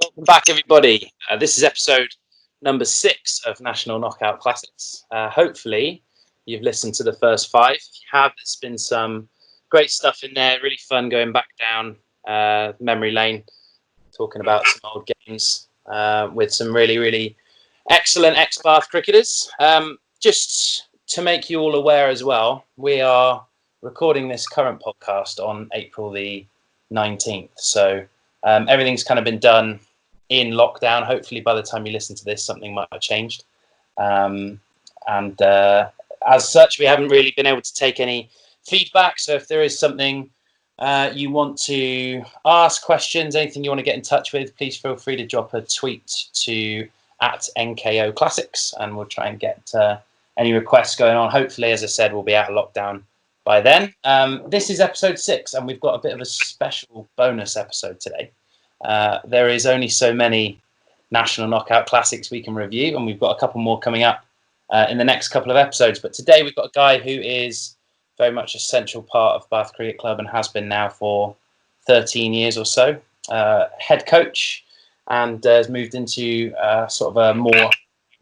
Welcome back, everybody. This is episode number 6 of National Knockout Classics. Hopefully, you've listened to the first 5. If you have, there's been some great stuff in there. Really fun going back down memory lane, talking about some old games with some really, really excellent ex-Bath cricketers. Just to make you all aware as well, we are recording this current podcast on April the 19th. So everything's kind of been done in lockdown. Hopefully by the time you listen to this, something might have changed. And as such, we haven't really been able to take any feedback. So if there is something you want to ask, questions, anything you want to get in touch with, please feel free to drop a tweet to @NKO Classics, and we'll try and get any requests going on. Hopefully, as I said, we'll be out of lockdown by then. This is episode 6, and we've got a bit of a special bonus episode today. There is only so many National Knockout Classics we can review, and we've got a couple more coming up in the next couple of episodes. But today we've got a guy who is very much a central part of Bath Cricket Club and has been now for 13 years or so. Head coach, and has moved into sort of a more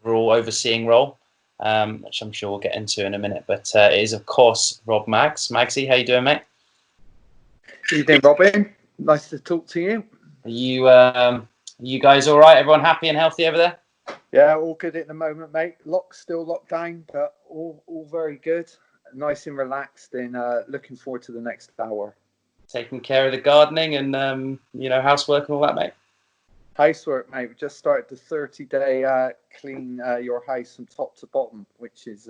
overall overseeing role, which I'm sure we'll get into in a minute. But it is, of course, Rob Maggs. Maggsy, how you doing, mate? How you doing, Robin? Nice to talk to you. Are you guys all right? Everyone happy and healthy over there? Yeah, all good at the moment, mate. Still locked down, but all very good. Nice and relaxed, and looking forward to the next hour. Taking care of the gardening and housework and all that, mate. Housework, mate. We just started the 30-day clean your house from top to bottom, which is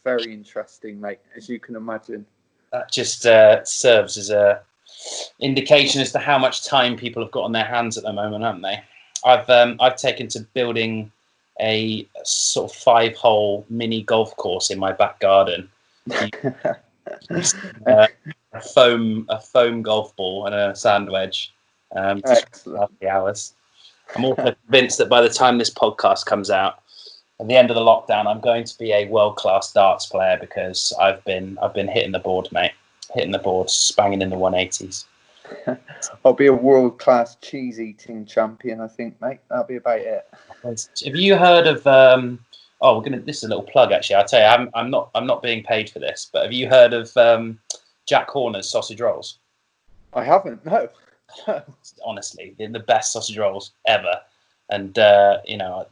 very interesting, mate, as you can imagine. That just serves as a indication as to how much time people have got on their hands at the moment, haven't they? I've taken to building a sort of 5-hole mini golf course in my back garden. A foam golf ball and a sand wedge. Excellent. The hours. I'm also convinced that by the time this podcast comes out, at the end of the lockdown, I'm going to be a world-class darts player, because I've been hitting the board, mate. Hitting the board, banging in the 180s. I'll be a world-class cheese-eating champion, I think, mate. That'll be about it. Have you heard of? This is a little plug, actually. I'll tell you, I'm not being paid for this, but have you heard of Jack Horner's sausage rolls? I haven't. No. Honestly, they're the best sausage rolls ever. And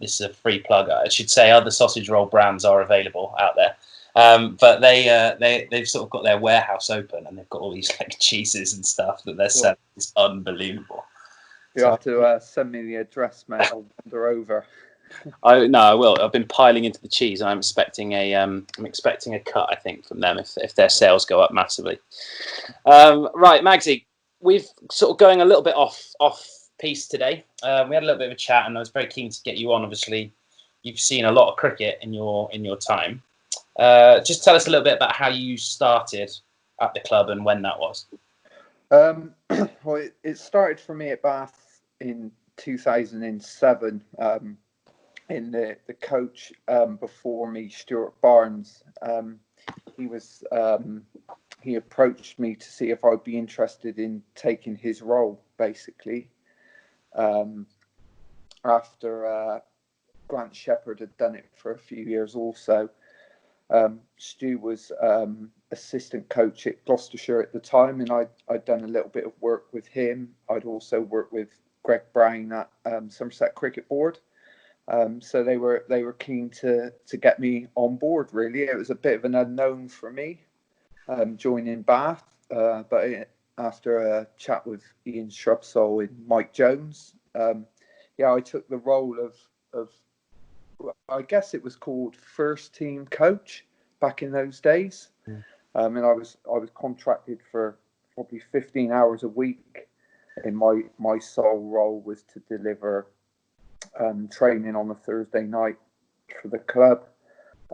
this is a free plug. I should say other sausage roll brands are available out there. But they've sort of got their warehouse open, and they've got all these like cheeses and stuff that they're selling. It's unbelievable. You have to send me the address, mate. I'll wander over. I will. I've been piling into the cheese, and I'm expecting a cut, I think, from them if their sales go up massively. Right, Maggsy, we've sort of going a little bit off piece today. We had a little bit of a chat, and I was very keen to get you on. Obviously, you've seen a lot of cricket in your time. Just tell us a little bit about how you started at the club and when that was. Well, it started for me at Bath in 2007. In the coach before me, Stuart Barnes, he approached me to see if I'd be interested in taking his role, basically. After Grant Shepherd had done it for a few years also. Stu was assistant coach at Gloucestershire at the time, and I'd done a little bit of work with him. I'd also worked with Greg Brown at Somerset Cricket Board. So they were keen to get me on board, really. It was a bit of an unknown for me, joining Bath, but after a chat with Ian Shrubsole and Mike Jones, I took the role of I guess it was called first team coach back in those days. And I was contracted for probably 15 hours a week, and my sole role was to deliver training on a Thursday night for the club,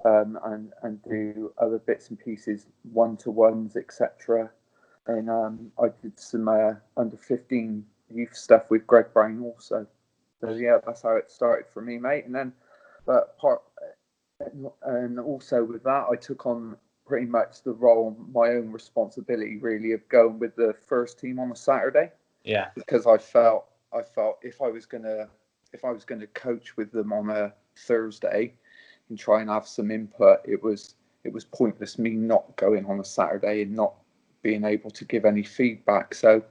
and do other bits and pieces, 1-to-1s, etc. And I did some under 15 youth stuff with Greg Brown also. So yeah, that's how it started for me, mate. And then and also with that, I took on pretty much the role, my own responsibility, really, of going with the first team on a Saturday. Yeah. Because I felt I felt if I was gonna coach with them on a Thursday and try and have some input, it was pointless me not going on a Saturday and not being able to give any feedback. So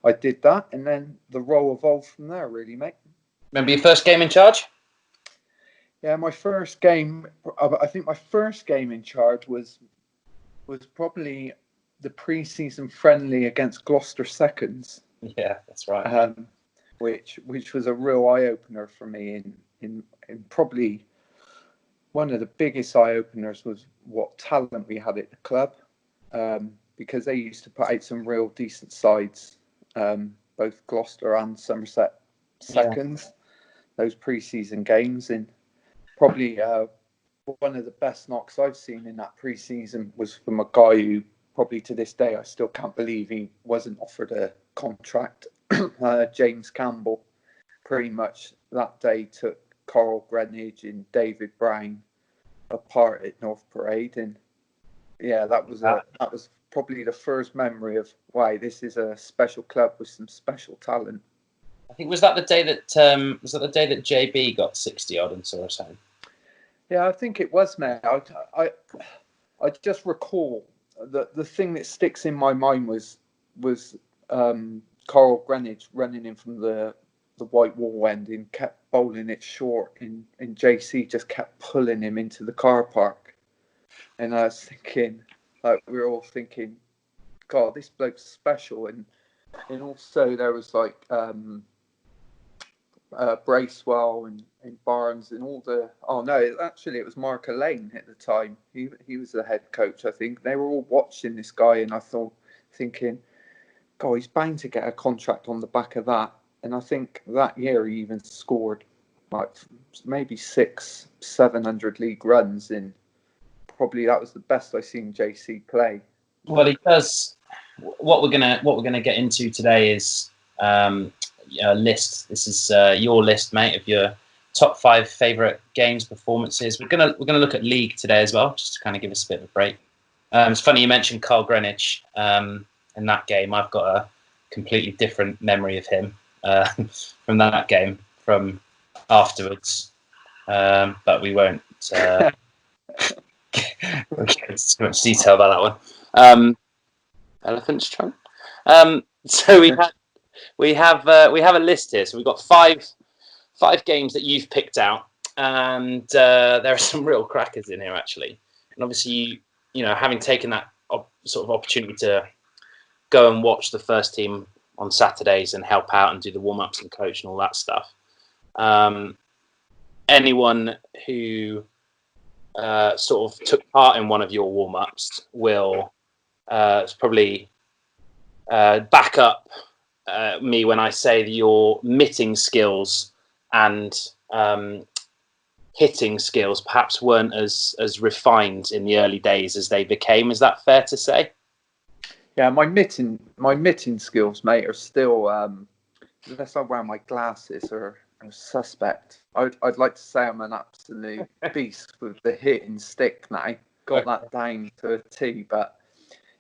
I did that, and then the role evolved from there, really, mate. Remember your first game in charge? Yeah, my first game. I think my first game in charge was probably the pre-season friendly against Gloucester Seconds. Yeah, that's right. Which was a real eye opener for me. In probably one of the biggest eye openers was what talent we had at the club, because they used to put out some real decent sides, both Gloucester and Somerset Seconds. Those pre-season games, and probably one of the best knocks I've seen in that pre-season was from a guy who probably to this day I still can't believe he wasn't offered a contract. James Campbell pretty much that day took Carl Greenwich and David Brown apart at North Parade, and yeah, that was probably the first memory of wow, this is a special club with some special talent. I think was that the day that JB got 60 odd and saw us home? Yeah, I think it was, mate. I just recall that the thing that sticks in my mind was Carl Greenwich running in from the white wall end and kept bowling it short, and JC just kept pulling him into the car park. And I was thinking, like, we were all thinking, God, this bloke's special. And also there was like Bracewell and Barnes and all the. Oh no, it was Mark Lane at the time. He was the head coach, I think. They were all watching this guy, and I thought, thinking, God, he's bound to get a contract on the back of that. And I think that year he even scored like maybe 600-700 league runs, and probably that was the best I've seen JC play. Well, he does. What we're gonna get into today is a list. This is your list, mate, of your top 5 favourite games performances. We're gonna look at league today as well, just to kind of give us a bit of a break. It's funny you mentioned Carl Greenwich in that game. I've got a completely different memory of him from that game from afterwards, but we won't get into too much detail about that one. Elephant's trunk. So we have a list here. So we've got five games that you've picked out, and there are some real crackers in here actually. And obviously, you know, having taken that sort of opportunity to go and watch the first team on Saturdays and help out and do the warm-ups and coach and all that stuff. Anyone who sort of took part in one of your warm-ups will probably back up me when I say that your mitting skills and hitting skills perhaps weren't as refined in the early days as they became. Is that fair to say? Yeah, my mitting skills, mate, are still unless I wear my glasses are suspect. I'd like to say I'm an absolute beast with the hitting stick now. Got that down to a T, but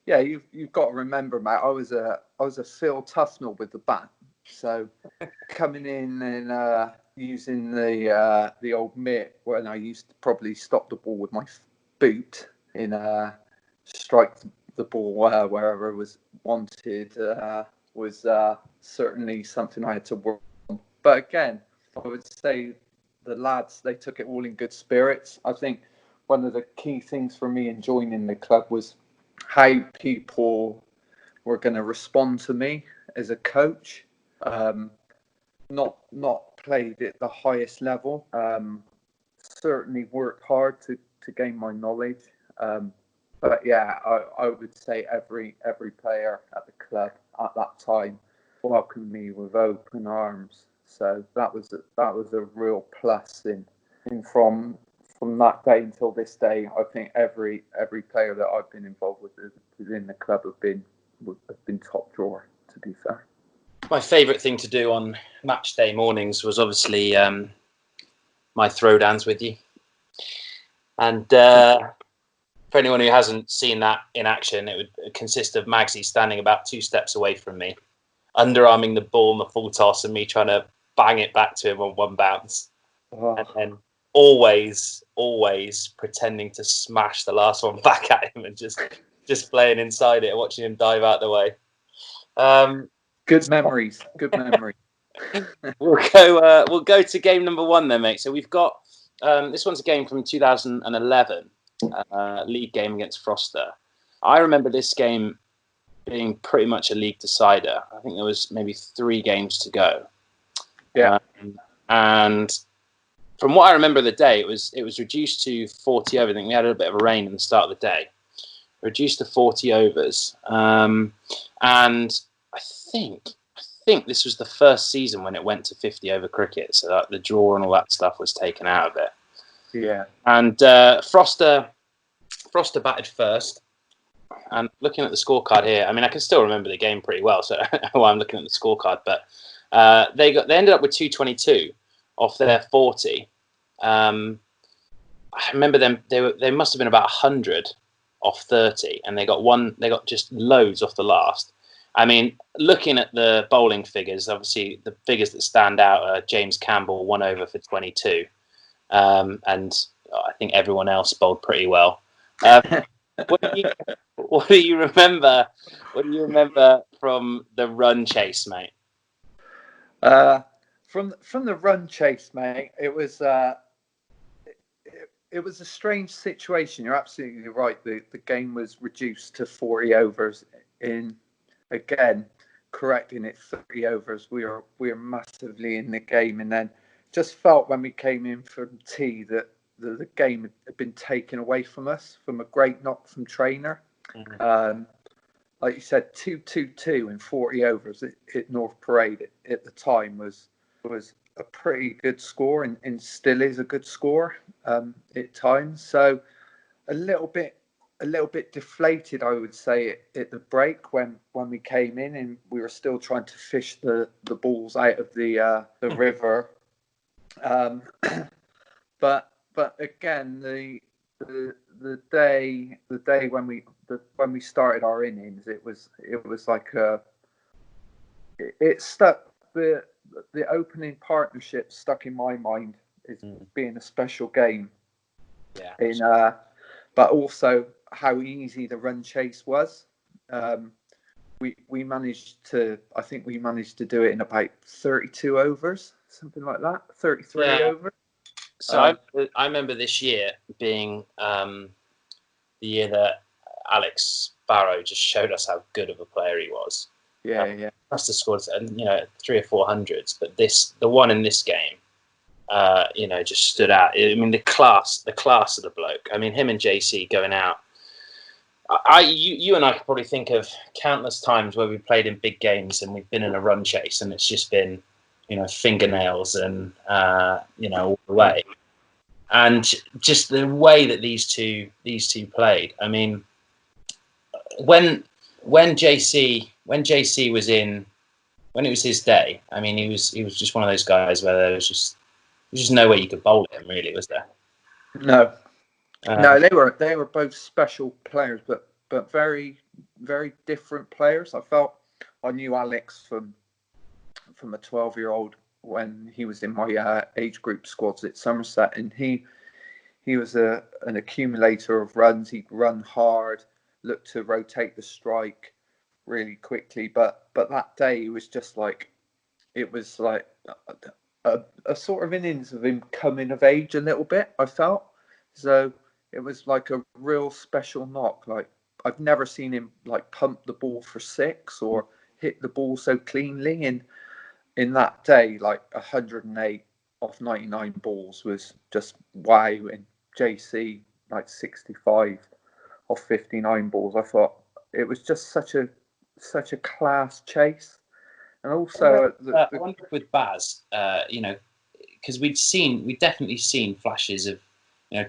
yeah, you've got to remember, mate. I was a Phil Tufnell with the bat, so coming in and using the old mitt when I used to probably stop the ball with my boot and strike the ball wherever it was wanted was certainly something I had to work on. But again, I would say the lads, they took it all in good spirits. I think one of the key things for me in joining the club was how people were going to respond to me as a coach. Not played at the highest level. Certainly worked hard to gain my knowledge. But yeah, I would say every player at the club at that time welcomed me with open arms. So that was a real plus. In from that day until this day, I think every player that I've been involved with within the club have been top drawer. To be fair, my favourite thing to do on match day mornings was obviously my throwdowns with you, and for anyone who hasn't seen that in action, it would consist of Magsy standing about 2 steps away from me, underarming the ball in the full toss and me trying to bang it back to him on one bounce. Oh. And then always pretending to smash the last one back at him and just playing inside it and watching him dive out the way. Good memories. We'll go to game number 1 then, mate. So we've got this one's a game from 2011, league game against Froster. I remember this game being pretty much a league decider. I think there was maybe 3 games to go. Yeah. And from what I remember of the day, it was reduced to 40 overs. I think we had a bit of a rain in the start of the day. Reduced to 40 overs. And I think this was the first season when it went to 50 over cricket. So that the draw and all that stuff was taken out of it. Yeah. And Froster batted first. And looking at the scorecard here, I mean, I can still remember the game pretty well. So I don't know why I'm looking at the scorecard. But they ended up with 222 off their 40. I remember them. They must have been about 100 off 30, and they got just loads off the last. I mean, looking at the bowling figures, obviously the figures that stand out are James Campbell 1 over for 22, and I think everyone else bowled pretty well. What do you remember? What do you remember from the run chase, mate? From the run chase, mate, it was a strange situation. You're absolutely right. The game was reduced to 40 overs. Again, correcting it 30 overs. We were massively in the game, and then just felt when we came in from tea that the game had been taken away from us from a great knock from Trainer. Mm-hmm. Like you said, 2-2-2 in 40 overs at North Parade at the time was a pretty good score, and still is a good score at times. So a little bit deflated, I would say, at the break when we came in, and we were still trying to fish the balls out of the river. But again, the day when we started our innings, it was like it stuck. The opening partnership stuck in my mind as being a special game. Yeah. But also how easy the run chase was. We managed to do it in about 32 overs, something like that, 33 overs. So I remember this year being the year that Alex Barrow just showed us how good of a player he was. Yeah. Must have scored 300 or 400s, but the one in this game, just stood out. I mean, the class of the bloke. I mean, him and JC going out. You and I could probably think of countless times where we played in big games and we've been in a run chase and it's just been, fingernails and all the way. And just the way that these two played. I mean, when JC was in, when it was his day, I mean, he was just one of those guys where there was just no way you could bowl him, really, was there? No. No, they were both special players, but very, very different players. I felt I knew Alex from a 12-year-old when he was in my age group squads at Somerset, and he was an accumulator of runs. He'd run hard, look to rotate the strike really quickly, but that day it was just like it was like a sort of innings of him coming of age a little bit. I felt so. It was like a real special knock. Like I've never seen him like pump the ball for 6 or hit the ball so cleanly. And in that day, like 108 off 99 balls was just wow. And JC like 65 off 59 balls. I thought it was just such a class chase. And also, I wonder with Baz, because we'd definitely seen flashes of.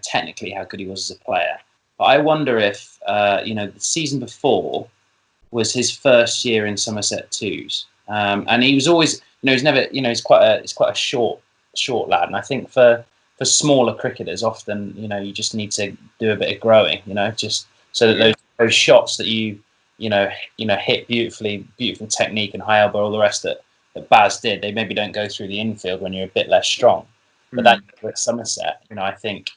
Technically how good he was as a player. But I wonder if, the season before was his first year in Somerset twos. And he was always, he's never, he's quite a short lad. And I think for smaller cricketers, often, you just need to do a bit of growing, just so that those shots that you hit beautiful technique and high elbow, all the rest that Baz did. They maybe don't go through the infield when you're a bit less strong. But that at Somerset, I think,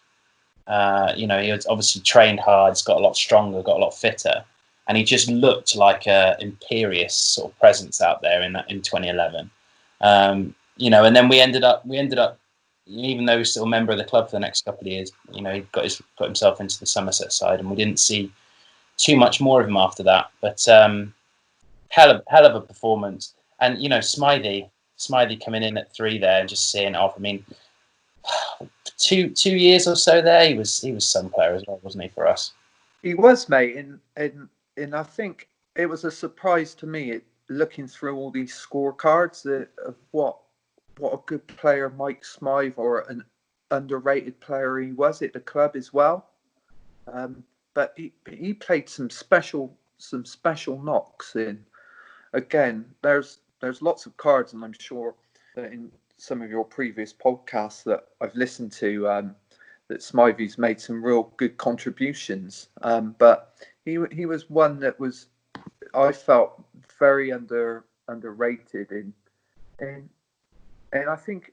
he was obviously trained hard, he's got a lot stronger, got a lot fitter, and he just looked like a imperious sort of presence out there in 2011. And then we ended up, even though he's still a member of the club for the next couple of years, he got himself into the Somerset side, and we didn't see too much more of him after that. But hell of a performance. And Smythe coming in at 3 there and just seeing it off. I mean, 2 years or so there, he was some player as well, wasn't he, for us? He was, mate, and I think it was a surprise to me looking through all these scorecards of what a good player Mike Smythe, or an underrated player he was at the club as well. But he played some special knocks in. Again, there's lots of cards, and I'm sure that in some of your previous podcasts that I've listened to, that Smythe's made some real good contributions. But he was one that was, I felt, very underrated and I think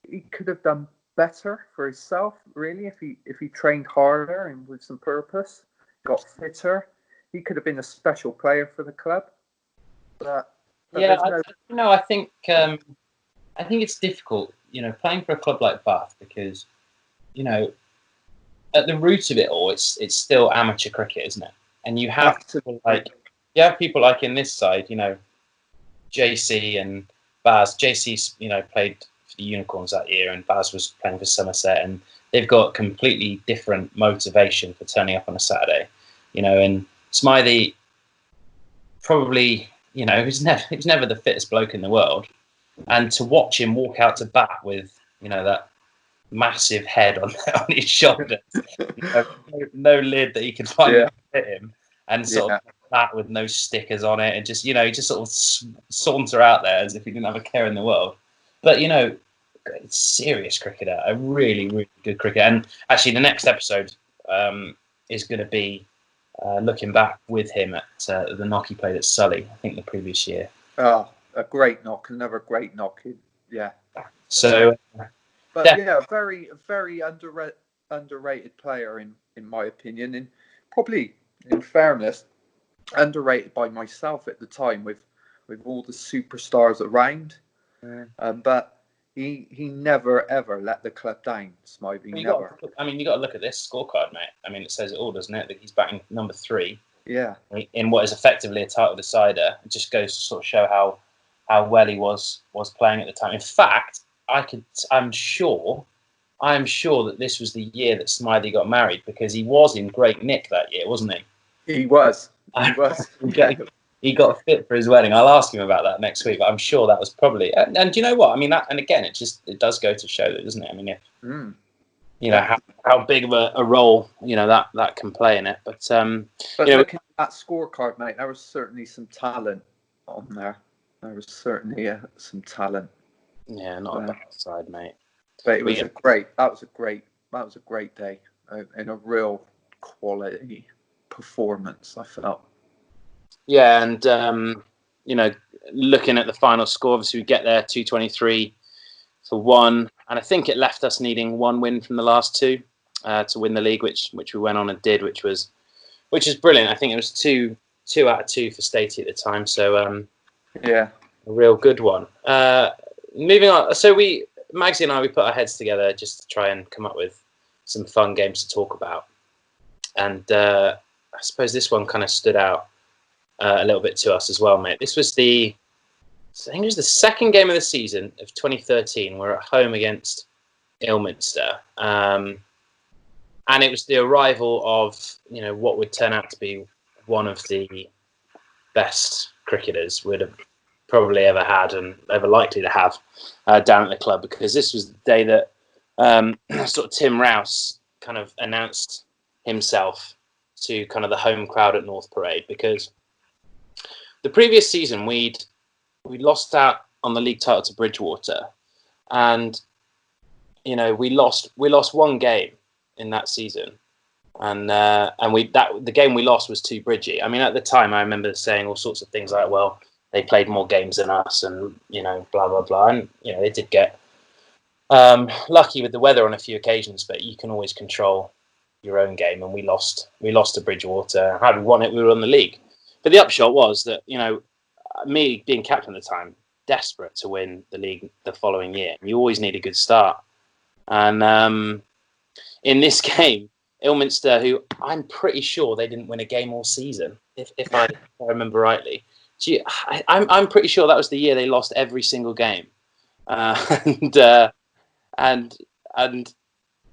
he could have done better for himself, really, if he trained harder and with some purpose, got fitter. He could have been a special player for the club. But yeah, I think it's difficult, playing for a club like Bath, because, at the root of it all, it's still amateur cricket, isn't it? And you have people like in this side, JC and Baz. JC's, played for the Unicorns that year, and Baz was playing for Somerset, and they've got completely different motivation for turning up on a Saturday, and Smythe probably, he was never the fittest bloke in the world, and to watch him walk out to bat with, that massive head on his shoulders, no lid that he could finally hit him, and sort of bat with no stickers on it, and just sort of saunter out there as if he didn't have a care in the world. But serious cricketer, a really, really good cricketer. And actually, the next episode is going to be looking back with him at the knock he played at Sully, I think the previous year. Oh, a great knock, another great knock. Yeah. So, but a very underrated player in my opinion, and probably, in fairness, underrated by myself at the time with all the superstars around. But he never ever let the club down, Smythe. You got to look at this scorecard, mate. I mean, it says it all, doesn't it? That he's batting number 3. Yeah. In what is effectively a title decider. It just goes to sort of show how well he was playing at the time. In fact, I'm sure that this was the year that Smythe got married, because he was in great nick that year, wasn't he? He was. He got fit for his wedding. I'll ask him about that next week, but I'm sure that was probably. And do you know what? I mean, that, and again, it does go to show that, doesn't it? I mean, if how big of a role that can play in it. But looking at that scorecard, mate, there was certainly some talent on there. There was certainly some talent. Yeah, not a bad side, mate. But it was a great day, and a real quality performance, I felt. Yeah, and looking at the final score, obviously we get there 223 for 1, and I think it left us needing 1 win from the last 2 to win the league, which we went on and did, which is brilliant. I think it was 2 out of 2 for Statey at the time, so a real good one. Moving on, so Magsy and I, we put our heads together just to try and come up with some fun games to talk about, and I suppose this one kind of stood out a little bit to us as well, mate. This was I think it was the second game of the season of 2013. We're at home against Ilminster, and it was the arrival of what would turn out to be one of the best cricketers we'd have probably ever had and ever likely to have down at the club, because this was the day that sort of Tim Rouse kind of announced himself to kind of the home crowd at North Parade, because the previous season we lost out on the league title to Bridgewater, and we lost 1 game in that season, and the game we lost was too bridgy. I mean, at the time, I remember saying all sorts of things like, "Well, they played more games than us," and blah blah blah. And they did get lucky with the weather on a few occasions, but you can always control your own game. And we lost to Bridgewater. Had we won it, we were on the league. But the upshot was that me being captain at the time, desperate to win the league the following year. You always need a good start, and in this game, Ilminster, who I'm pretty sure they didn't win a game all season, if I remember rightly. I'm pretty sure that was the year they lost every single game, and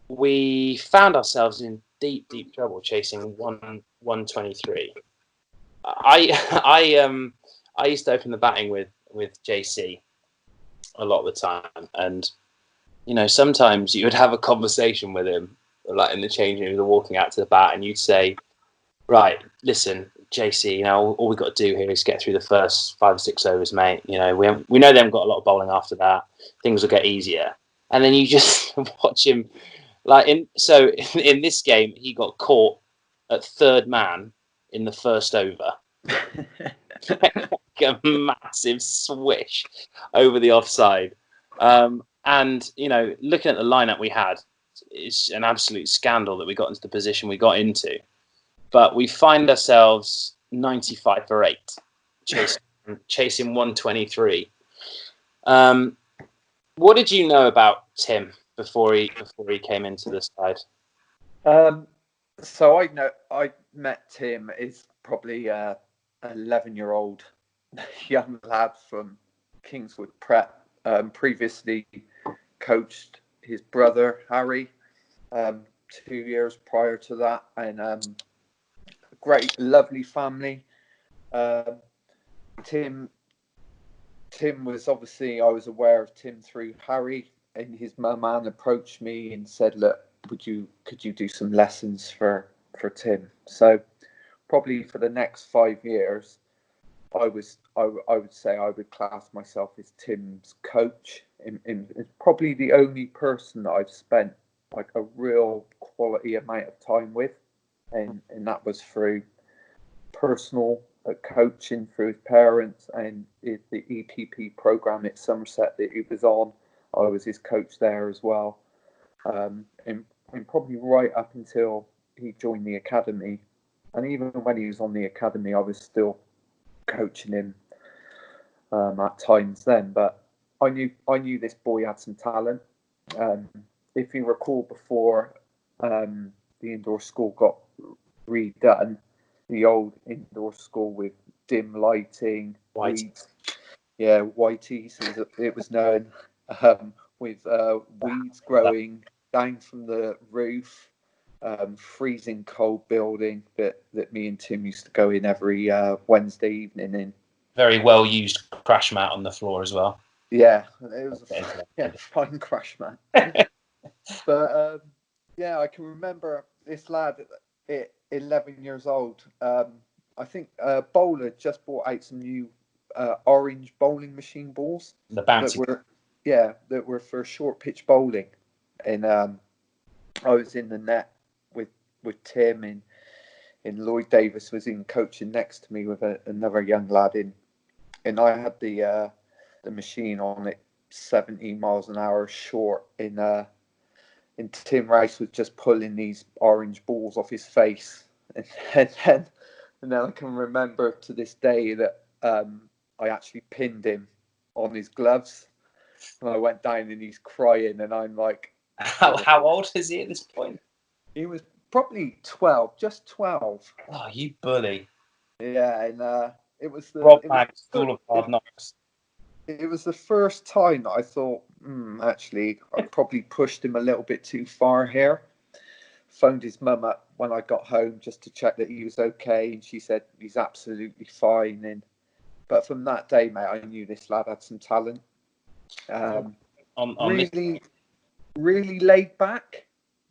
we found ourselves in deep trouble chasing 123. I used to open the batting with JC a lot of the time, and sometimes you would have a conversation with him, like in the changing room, walking out to the bat, and you'd say, "Right, listen, JC, all we've got to do here is get through the first 5 or 6 overs, mate. We know they haven't got a lot of bowling after that. Things will get easier." And then you just watch him, in this game, he got caught at third man in the first over. Like a massive swish over the offside. And looking at the lineup we had, it's an absolute scandal that we got into the position we got into. But we find ourselves 95 for 8, chasing 123. What did you know about Tim before he came into the side? So I met Tim as probably an 11-year-old young lad from Kingswood Prep. Previously coached his brother Harry 2 years prior to that, and great, lovely family. Tim was obviously, I was aware of Tim through Harry, and his mum Anne approached me and said, "Look, could you do some lessons for Tim?" So probably for the next 5 years, I would say I would class myself as Tim's coach. In probably the only person that I've spent like a real quality amount of time with, and that was through personal coaching through his parents and the EPP program at Somerset that he was on. I was his coach there as well, and probably right up until he joined the academy. And even when he was on the academy, I was still coaching him at times then. But I knew this boy had some talent. If you recall, before the indoor school got redone, the old indoor school with dim lighting, weeds, whiteys as it was known, with weeds growing down from the roof, freezing cold building that me and Tim used to go in every Wednesday evening in. Very well used crash mat on the floor as well. Yeah, it was fine crash mat. But I can remember this lad at 11 years old. I think Bowler just brought out some new orange bowling machine balls. The bouncy. That were for short pitch bowling, and I was in the net with Tim, and Lloyd Davis was in coaching next to me with another young lad in, and I had the machine on it 17 miles an hour short, and Tim Rice was just pulling these orange balls off his face, and then I can remember to this day that I actually pinned him on his gloves, and I went down and he's crying, and I'm like, how old is he at this point? He was probably 12, just 12. Oh, you bully! Yeah, and it was the Rob Mack, School of Hard Knocks. It was the first time that I thought, actually, I probably pushed him a little bit too far here. Phoned his mum up when I got home just to check that he was okay, and she said he's absolutely fine. But from that day, mate, I knew this lad had some talent. Really laid back,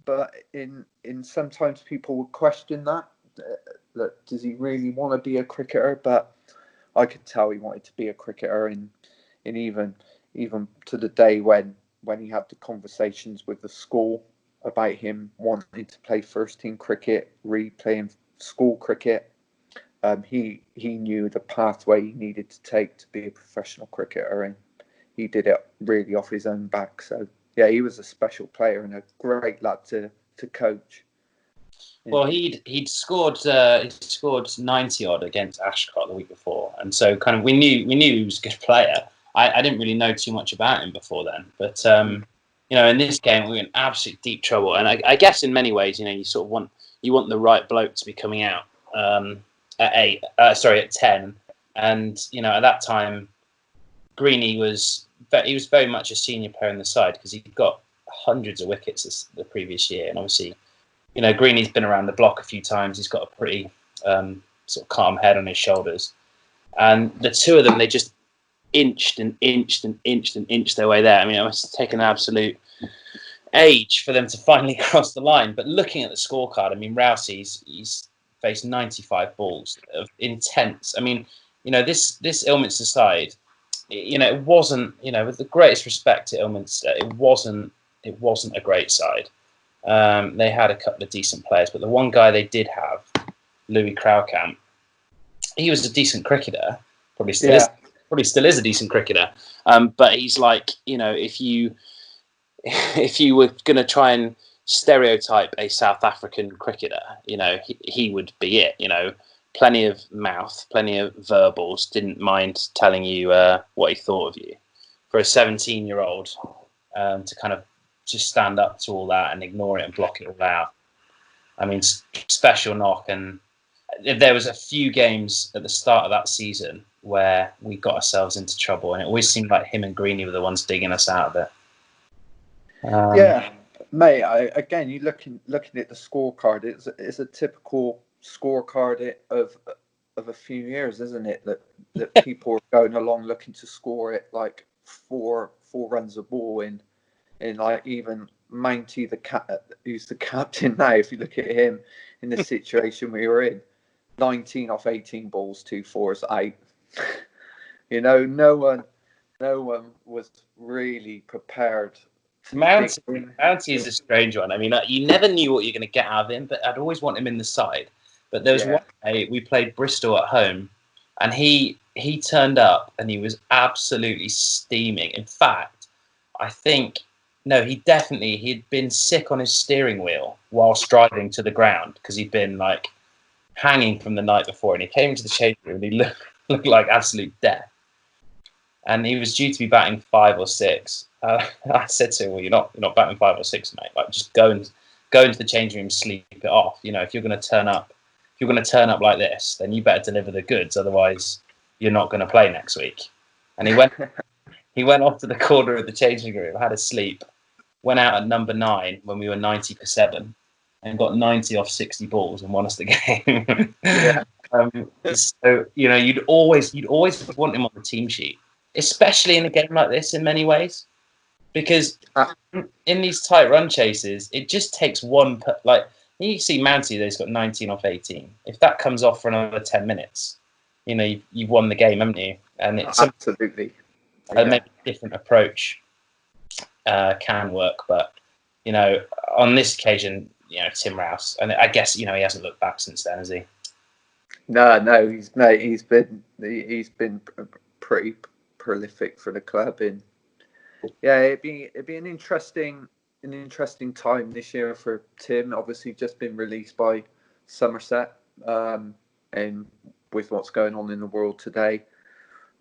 but in sometimes people would question that. Look, does he really want to be a cricketer? But I could tell he wanted to be a cricketer, and even to the day when he had the conversations with the school, about him wanting to play first team cricket, replaying school cricket. He knew the pathway he needed to take to be a professional cricketer, and he did it really off his own back. So yeah, he was a special player and a great lad to coach. Well, he'd scored 90 odd against Ashcott the week before, and so kind of we knew he was a good player. I didn't really know too much about him before then, but in this game we were in absolute deep trouble, and I guess in many ways, you sort of want the right bloke to be coming out at 10, and at that time, Greeny was very much a senior player in the side because he'd got hundreds of wickets the previous year, and obviously, Greeny's been around the block a few times. He's got a pretty sort of calm head on his shoulders, and the two of them, they just inched their way there. I mean, it must have taken an absolute age for them to finally cross the line. But looking at the scorecard, I mean, Rouse, he's faced 95 balls of intense. I mean, this Ilminster side, it wasn't, with the greatest respect to Ilminster, it wasn't a great side. They had a couple of decent players, but the one guy they did have, Louis Kraukamp, he was a decent cricketer. Probably still is a decent cricketer. But he's like, if you were going to try and stereotype a South African cricketer, he would be it. Plenty of mouth, plenty of verbals. Didn't mind telling you what he thought of you. For a 17-year-old to kind of just stand up to all that and ignore it and block it all out. I mean, special knock. And there was a few games at the start of that season where we got ourselves into trouble, and it always seemed like him and Greeny were the ones digging us out of it. Yeah, mate. Again, you looking at the scorecard. It's a typical scorecard of a few years, isn't it? That people are going along looking to score it like four runs a ball in like even Mounty, who's the captain now. If you look at him in the situation we were in, 19 off 18 balls, 2 fours, 8. No one was really prepared. Mounty is a strange one. I mean, you never knew what you're going to get out of him, but I'd always want him in the side. But there was one day we played Bristol at home, and he turned up and he was absolutely steaming. In fact, I think. No, he'd been sick on his steering wheel whilst driving to the ground because he'd been like hanging from the night before, and he came into the change room and he looked like absolute death. And he was due to be batting 5 or 6. I said to him, "Well, you're not batting 5 or 6, mate. Like, just go into the change room, sleep it off. If you're going to turn up like this, then you better deliver the goods. Otherwise, you're not going to play next week." And he went off to the corner of the changing room, had a sleep. Went out at number 9 when we were 90 for 7 and got 90 off 60 balls and won us the game. Yeah. So, you'd always want him on the team sheet, especially in a game like this in many ways, because in these tight run chases, it just takes one, you see Mounty, he's got 19 off 18. If that comes off for another 10 minutes, you've won the game, haven't you? And it's absolutely. Maybe a different approach can work, but on this occasion, Tim Rouse, and I guess he hasn't looked back since then, has he? No, he's been pretty prolific for the club, and it'd be an interesting time this year for Tim. Obviously, just been released by Somerset, and with what's going on in the world today,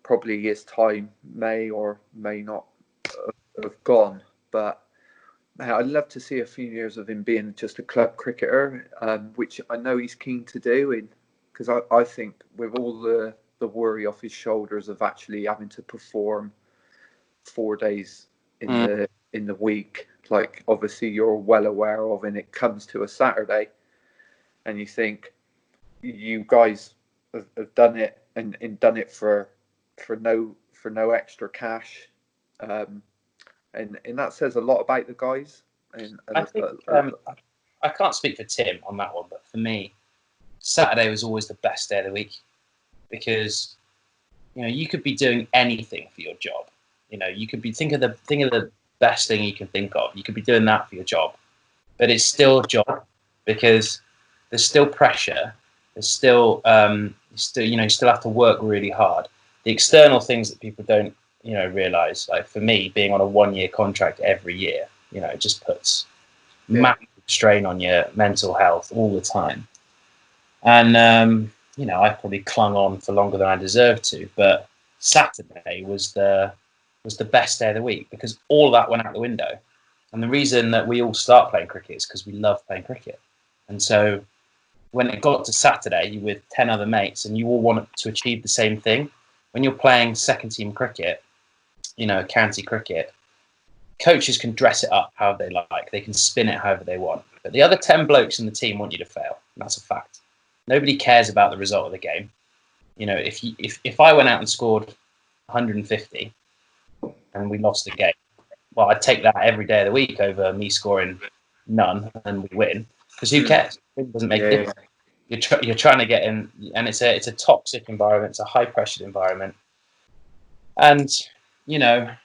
probably his time may or may not have gone, but I'd love to see a few years of him being just a club cricketer, which I know he's keen to do, because I think with all the worry off his shoulders of actually having to perform 4 days in the week, like obviously you're well aware of, and it comes to a Saturday, and you think you guys have done it and done it for no extra cash. And that says a lot about the guys. And I think I can't speak for Tim on that one, but for me, Saturday was always the best day of the week because you could be doing anything for your job. You could be think of the best thing you can think of. You could be doing that for your job, but it's still a job because there's still pressure. There's still, you still have to work really hard. The external things that people don't, realize, like for me, being on a 1-year contract every year, it just puts massive strain on your mental health all the time. And, I probably clung on for longer than I deserved to, but Saturday was the best day of the week because all of that went out the window. And the reason that we all start playing cricket is because we love playing cricket. And so when it got to Saturday, you with 10 other mates and you all want to achieve the same thing, when you're playing second team cricket, county cricket, coaches can dress it up however they like. They can spin it however they want. But the other 10 blokes in the team want you to fail. And that's a fact. Nobody cares about the result of the game. If I went out and scored 150 and we lost the game, well, I'd take that every day of the week over me scoring none and we win. Because who cares? It doesn't make a difference. You're trying to get in, and it's a toxic environment. It's a high pressured environment. And I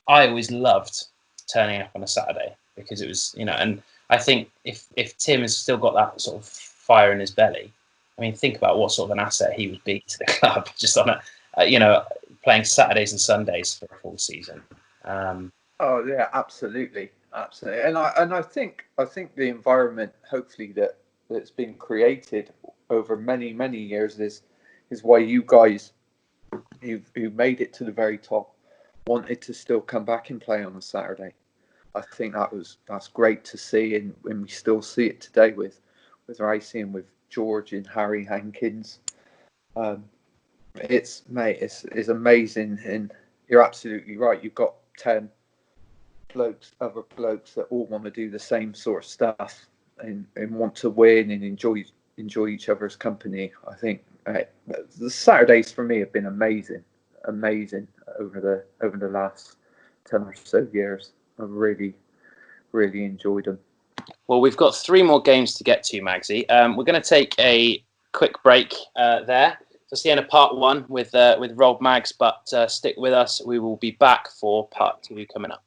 always loved turning up on a Saturday because it was, and I think if Tim has still got that sort of fire in his belly, I mean, think about what sort of an asset he would be to the club just on playing Saturdays and Sundays for a full season. Oh yeah, absolutely, and I think the environment, hopefully that's been created over many years is why you guys who made it to the very top wanted to still come back and play on a Saturday. I think that's great to see, and we still see it today with Racing and with George and Harry Hankins. It's amazing, and you're absolutely right. You've got 10 other blokes that all want to do the same sort of stuff and want to win and enjoy each other's company. I think the Saturdays for me have been amazing over the last 10 or so years. I've really enjoyed them. Well, we've got 3 more games to get to, Magsy. We're going to take a quick break there. That's the end of part 1 with Rob Mags, but stick with us. We will be back for part 2 coming up.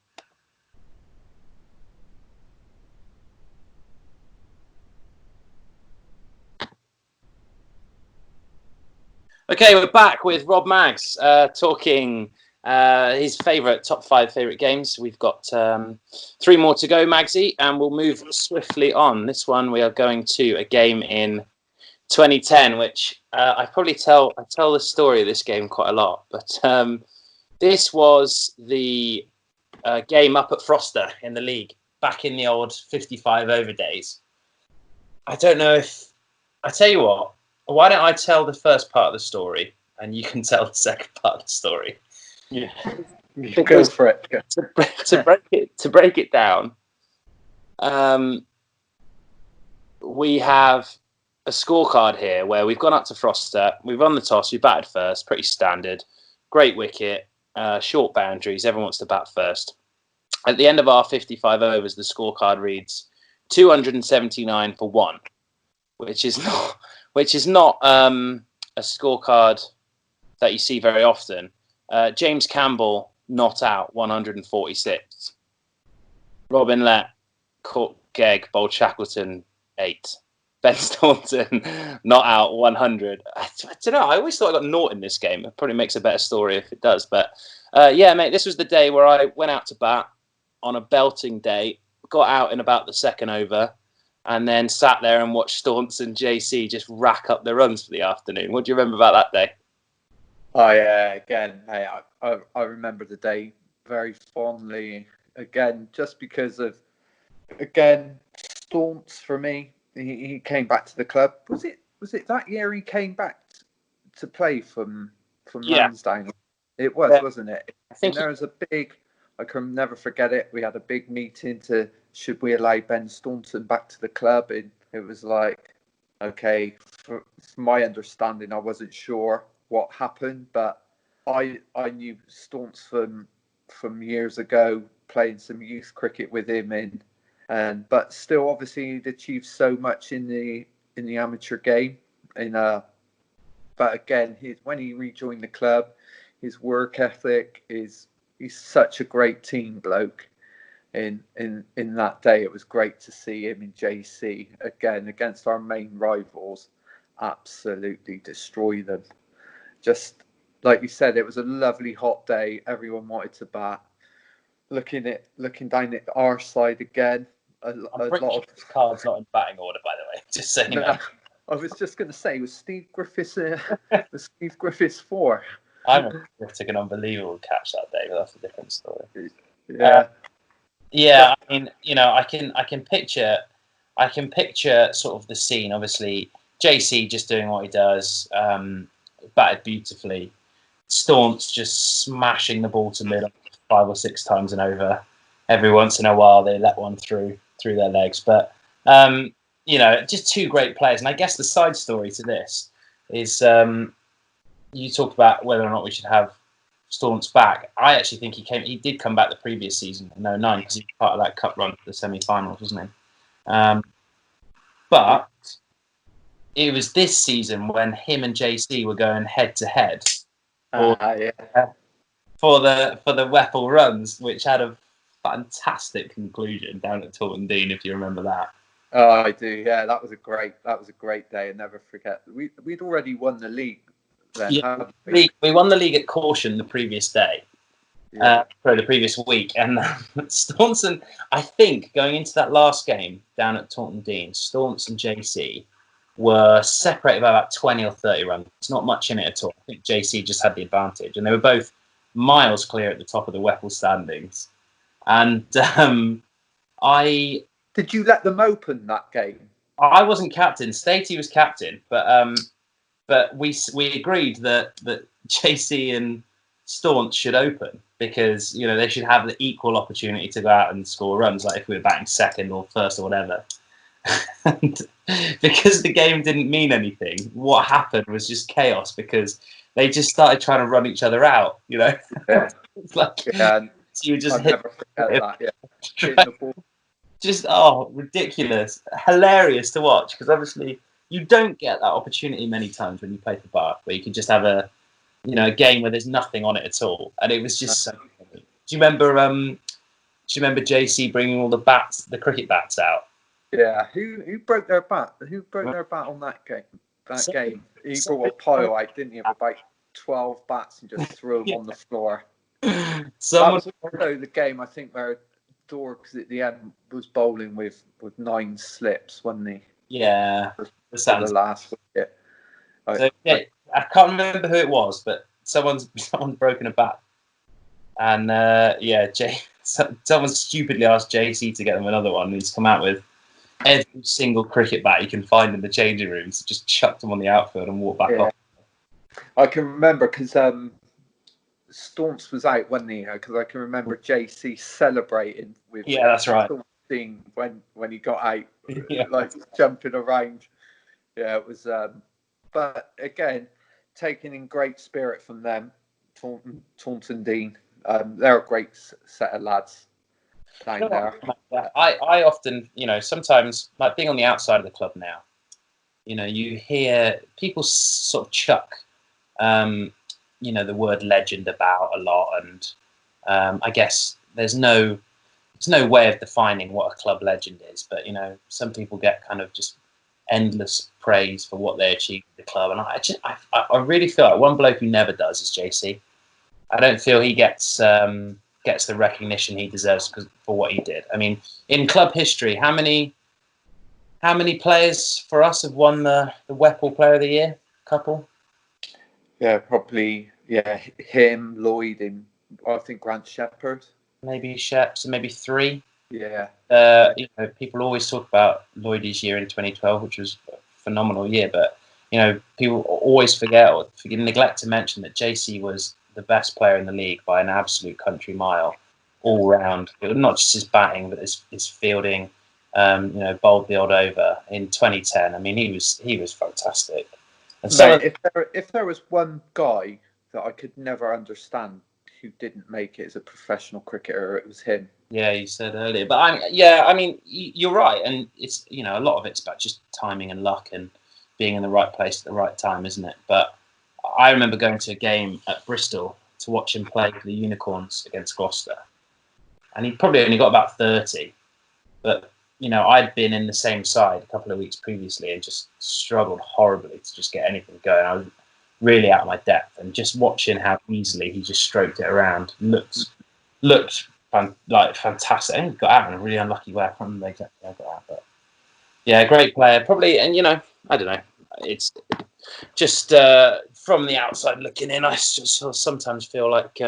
Okay, we're back with Rob Mags talking his top 5 favourite games. We've got 3 more to go, Magsy, and we'll move swiftly on. This one we are going to a game in 2010, which I tell the story of this game quite a lot, but this was the game up at Froster in the league back in the old 55 over days. I don't know if I tell you what. Why don't I tell the first part of the story and you can tell the second part of the story? Yeah, go for it. To break it down, we have a scorecard here where we've gone up to Froster, we've won the toss, we batted first, pretty standard, great wicket, short boundaries, everyone wants to bat first. At the end of our 55 overs, the scorecard reads 279 for 1, which is not a scorecard that you see very often. James Campbell not out 146. Robin Lett caught Gegg, bowled Shackleton 8. Ben Staunton not out 100. I don't know. I always thought I got naught in this game. It probably makes a better story if it does. But yeah, mate, this was the day where I went out to bat on a belting day, got out in about the second over, and then sat there and watched Staunton and JC just rack up the runs for the afternoon. What do you remember about that day? Oh yeah, again, hey, I remember the day very fondly. Again, just because of Staunton for me. He came back to the club. Was it that year he came back to play from Lansdowne? It was, wasn't it? I think there was a big. I can never forget it. We had a big meeting to should we allow Ben Staunton back to the club, and it was like, okay, from my understanding, I wasn't sure what happened, but I knew Staunton from years ago, playing some youth cricket with him but still, obviously, he'd achieved so much in the amateur game. But again, when he rejoined the club, his work ethic he's such a great team bloke. in that day. It was great to see him in JC again against our main rivals, absolutely destroy them. Just like you said, it was a lovely hot day. Everyone wanted to bat. Looking down at our side again, a lot of cards not in batting order, by the way. Just saying that. I was just going to say, was Steve Griffiths 4? I remember Griff took an unbelievable catch that day, but that's a different story. Yeah. Yeah, I mean, I can picture sort of the scene. Obviously, JC just doing what he does, batted beautifully. Staunce just smashing the ball to mid 5 or 6 times and over. Every once in a while, they let one through their legs. But just two great players. And I guess the side story to this is you talked about whether or not we should have Staunce back. I actually think he did come back the previous season in 2009 because he was part of that cup run to the semi-finals, wasn't he? But it was this season when him and JC were going head to head for the Whipple runs, which had a fantastic conclusion down at Taunton Dean, if you remember that. Oh, I do. Yeah, that was a great day, and never forget. We'd already won the league then. Yeah, we won the league at Caution the previous day. Yeah. The previous week, and Staunton, I think, going into that last game down at Taunton Dean, Staunton and JC were separated by about 20 or 30 runs. It's not much in it at all. I think JC just had the advantage, and they were both miles clear at the top of the Whipple standings. And Did you let them open that game? I wasn't captain. Statey was captain, but we agreed that JC and Staunch should open because they should have the equal opportunity to go out and score runs, like if we were batting second or first or whatever. And because the game didn't mean anything, what happened was just chaos because they just started trying to run each other out. Yeah. It's like, so you just I'll never forget that. Yeah. Hitting the ball. Just ridiculous, hilarious to watch because obviously you don't get that opportunity many times when you play for Bath, where you can just have a game where there's nothing on it at all, and it was just so funny. Do you remember JC bringing all the cricket bats out? Yeah, who broke their bat? Who broke their bat on that game? He brought a pile out, didn't he, of about 12 bats and just threw them on the floor. That was also the game, I think, where Dorks at the end was bowling with 9 slips, wasn't he? Yeah, the last wicket. I can't remember who it was, but someone's broken a bat, and someone stupidly asked JC to get them another one, and he's come out with every single cricket bat you can find in the changing rooms, just chucked them on the outfield and walked back off. I can remember because Staunce was out, wasn't he? Because I can remember JC celebrating with that's right. when he got out, like jumping around. Yeah, it was. But again, taking in great spirit from them, Taunton Dean. They're a great set of lads down there. I often, sometimes, like being on the outside of the club now, you hear people sort of chuck, the word legend about a lot, and I guess there's no way of defining what a club legend is, but some people get kind of just endless praise for what they achieved with the club, and I really feel like one bloke who never does is JC. I don't feel he gets the recognition he deserves for what he did. I mean, in club history, how many players for us have won the Whipple Player of the Year? Couple. Yeah, probably. Yeah, him, Lloyd, and I think Grant Shepherd. Maybe Shep, so maybe 3. Yeah. People always talk about Lloyd's year in 2012, which was a phenomenal year, but people always forget or neglect to mention that JC was the best player in the league by an absolute country mile, all round. It was not just his batting, but his fielding. Bowled the odd over in 2010. I mean, he was fantastic. And mate, if there was one guy that I could never understand who didn't make it as a professional cricketer, it was him. Yeah, you said earlier, but I mean, you're right, and it's a lot of it's about just timing and luck and being in the right place at the right time, isn't it? But I remember going to a game at Bristol to watch him play for the Unicorns against Gloucester, and he probably only got about 30. But I'd been in the same side a couple of weeks previously and just struggled horribly to just get anything going. I was really out of my depth, and just watching how easily he just stroked it around looked fantastic. I think he got out in a really unlucky way. I can't remember exactly how he got out, but yeah, great player, probably. And I don't know. It's just from the outside looking in, I just sometimes feel like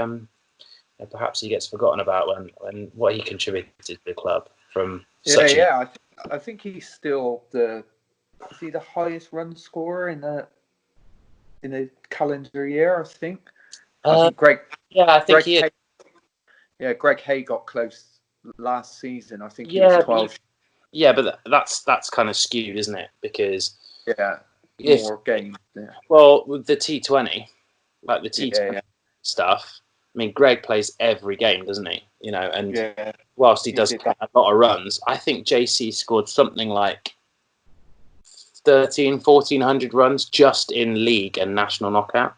perhaps he gets forgotten about when what he contributed to the club from such. I think he's still the highest run scorer in the calendar year. I think Greg. Yeah, I think Greg Hay, Greg Hay got close last season. I think he was 12. Yeah, but that's kind of skewed, isn't it? Because more games. Yeah. Well, with the T20, like the T20 stuff, I mean, Greg plays every game, doesn't he? And whilst he does a lot of runs, I think JC scored something like 1,400 runs just in league and national knockout.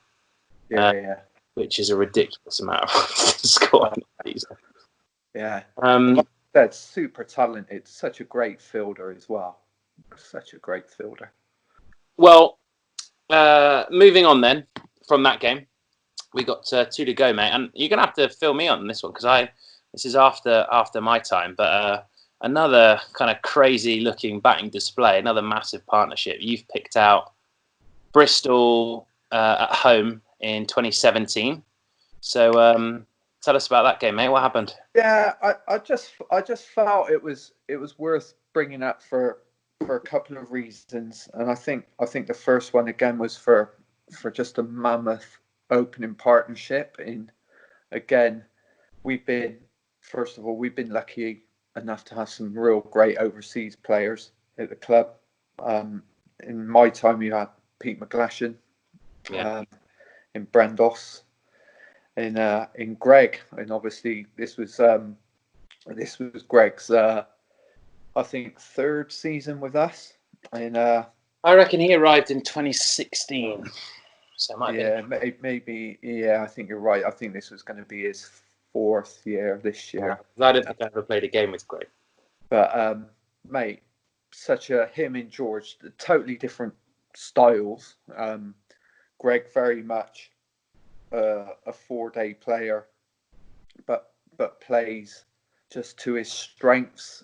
Which is a ridiculous amount of runs to score. Yeah. That's super talented. Such a great fielder as well. Such a great fielder. Well, moving on then from that game, we got 2 to go, mate. And you're gonna have to fill me on this one because this is after my time. But another kind of crazy looking batting display, another massive partnership. You've picked out Bristol at home in 2017. So tell us about that game, mate. What happened? Yeah, I just felt it was worth bringing up for a couple of reasons, and I think the first one again was for just a mammoth opening partnership. We've been lucky enough to have some real great overseas players at the club. In my time, you had Pete McGlashan, in Brandos, in Greg, and obviously this was Greg's I think 3rd season with us. And I reckon he arrived in 2016. So it might be. Maybe. Yeah, I think you're right. I think this was going to be his 4th year this year. I don't think I ever played a game with Greg. But mate, him and George, totally different styles. Greg very much a 4-day player, but plays just to his strengths,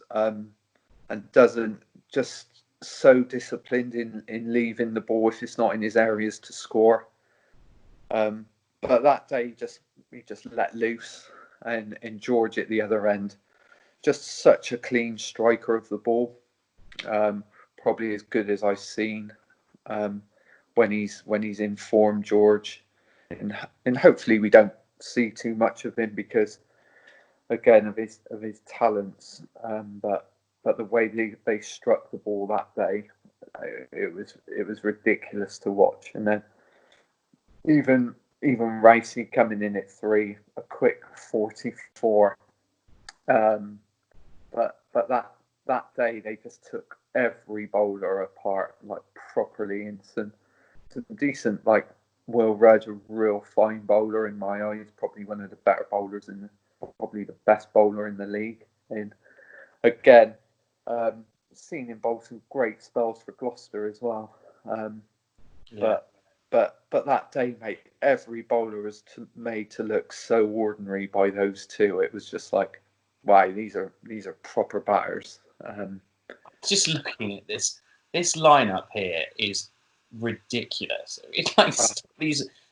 and doesn't just so disciplined in leaving the ball if it's not in his areas to score. But that day he just let loose, and George at the other end, just such a clean striker of the ball, probably as good as I've seen when he's in form, George, and hopefully we don't see too much of him because again of his talents, but the way they struck the ball that day, it was ridiculous to watch. And then even Ricey coming in at 3, a quick 44. But that day they just took every bowler apart, like properly, and some decent, like Will Rudd, a real fine bowler in my eyes, probably one of the better bowlers probably the best bowler in the league. And again, seen him bowl some great spells for Gloucester as well. But that day, mate, every bowler was made to look so ordinary by those two. It was just like, wow, these are proper batters. Just looking at this lineup here is ridiculous. It's like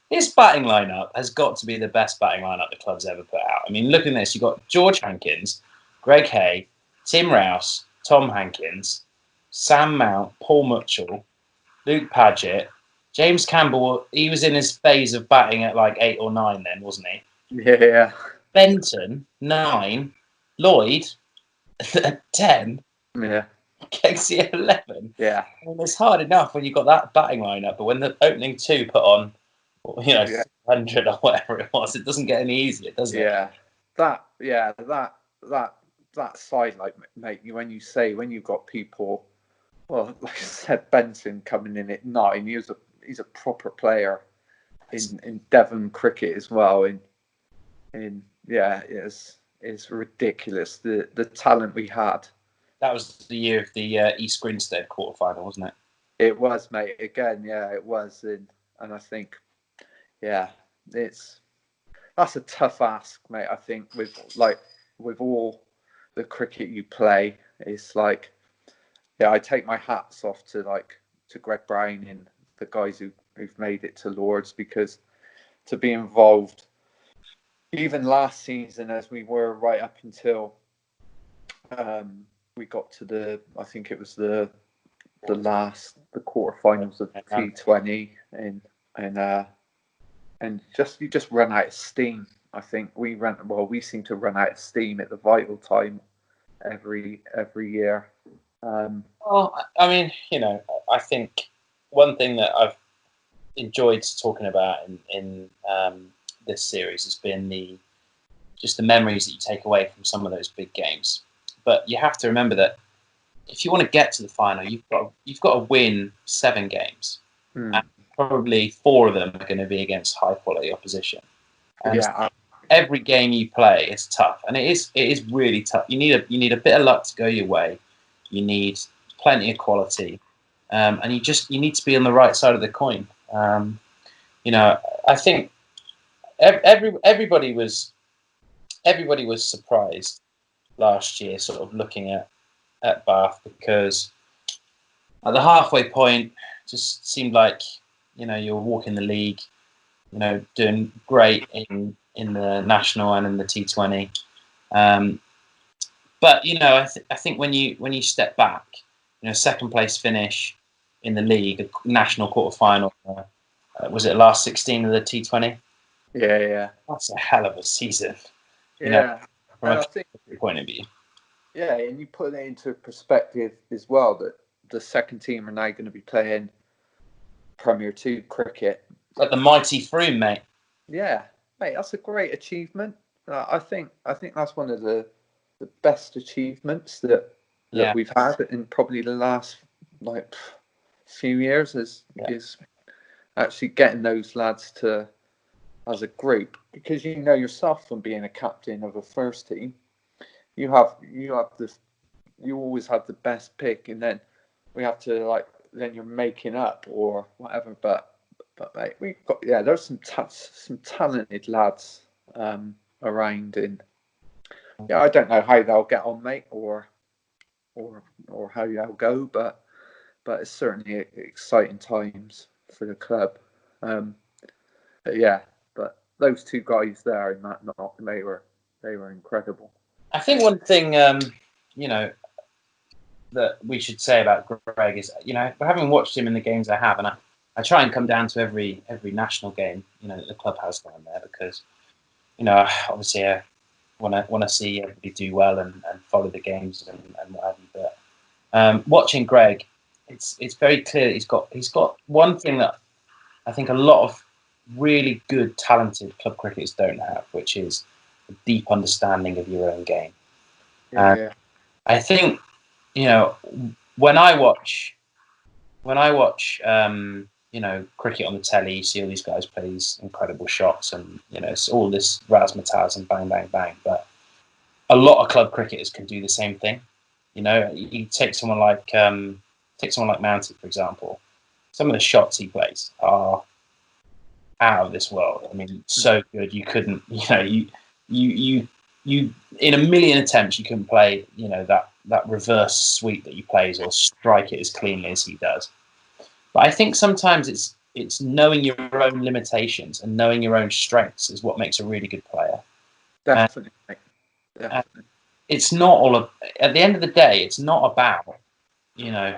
this batting lineup has got to be the best batting lineup the club's ever put out. I mean, look at this. You've got George Hankins, Greg Hay, Tim Rouse, Tom Hankins, Sam Mount, Paul Mutchell, Luke Paget, James Campbell. He was in his phase of batting at like 8 or 9 then, wasn't he? Yeah. Benton, 9. Lloyd, 10. Yeah. Casey, 11. Yeah. I mean, it's hard enough when you've got that batting lineup, but when the opening 2 put on, 100 or whatever it was, it doesn't get any easier, does it? Yeah. That side, like, mate, when you've got people, well, like I said, Benson coming in at 9, he's a proper player in Devon cricket as well. And yeah, is ridiculous. The talent we had. That was the year of the East Grinstead quarterfinal, wasn't it? It was, mate. Again, yeah, it was, and I think, yeah, that's a tough ask, mate. I think with all the cricket you play, it's like, yeah, I take my hats off to Greg Brown and the guys who've made it to Lords, because to be involved, even last season, as we were right up until we got to I think it was the quarterfinals of T20, and you just run out of steam. I think we seem to run out of steam at the vital time every year. Well, I mean, I think one thing that I've enjoyed talking about in this series has been the memories that you take away from some of those big games. But you have to remember that if you want to get to the final, you've got to win 7 games, and probably 4 of them are going to be against high quality opposition. And every game you play is tough, and it is really tough. You need a bit of luck to go your way. You need plenty of quality, and you need to be on the right side of the coin. I think everybody was surprised last year, sort of looking at Bath, because at the halfway point, just seemed like you were walking the league, doing great in the national and in the T20. But I think when you step back, second place finish in the league, a national quarter final. Was it last 16 of the T20? Yeah. That's a hell of a season. From a point of view. Yeah, and you put it into perspective as well that the second team are now going to be playing Premier 2 cricket. Like the mighty Froome, mate. Yeah, mate, that's a great achievement. I think that's one of the best achievements that we've had in probably the last few years is actually getting those lads to as a group, because yourself from being a captain of a first team, you always have the best pick, and then we have to then you're making up or whatever. But mate, we've got there's some talented lads around, and I don't know how they'll get on, mate, or how they'll go, but it's certainly exciting times for the club. But those 2 guys there in that knock, they were incredible. I think one thing that we should say about Greg is, having watched him in the games I have, and I try and come down to every national game that the club has down there, because obviously I want to see everybody do well and follow the games and what have you. But watching Greg, it's very clear that he's got one thing that I think a lot of really good, talented club cricketers don't have, which is a deep understanding of your own game. I think when I watch cricket on the telly, you see all these guys play these incredible shots, and it's all this razzmatazz and bang bang bang. But a lot of club cricketers can do the same thing. You take someone like Mounty, for example. Some of the shots he plays are out of this world. I mean, so good you couldn't. You in a million attempts you couldn't play that reverse sweep that he plays or strike it as cleanly as he does. But I think sometimes it's knowing your own limitations and knowing your own strengths is what makes a really good player. Definitely. It's not at the end of the day, it's not about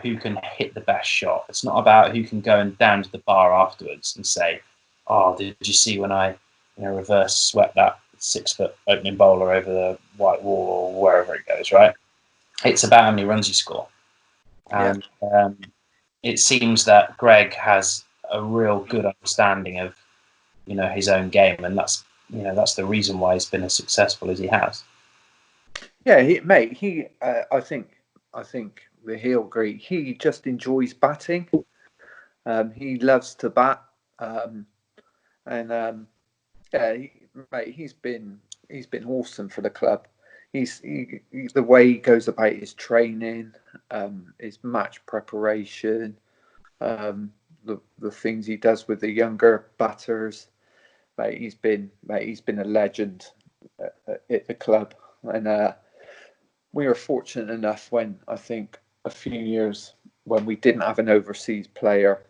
who can hit the best shot. It's not about who can go and down to the bar afterwards and say, "Oh, did you see when I reverse swept that 6-foot opening bowler over the white wall," or wherever it goes, right? It's about how many runs you score. And it seems that Greg has a real good understanding of his own game, and that's the reason why he's been as successful as he has. Yeah, I think he'll agree. He just enjoys batting. He loves to bat, he's been awesome for the club. the way he goes about his training, his match preparation, the things he does with the younger batters. Mate, he's been a legend at the club, and we were fortunate enough when I think a few years when we didn't have an overseas player,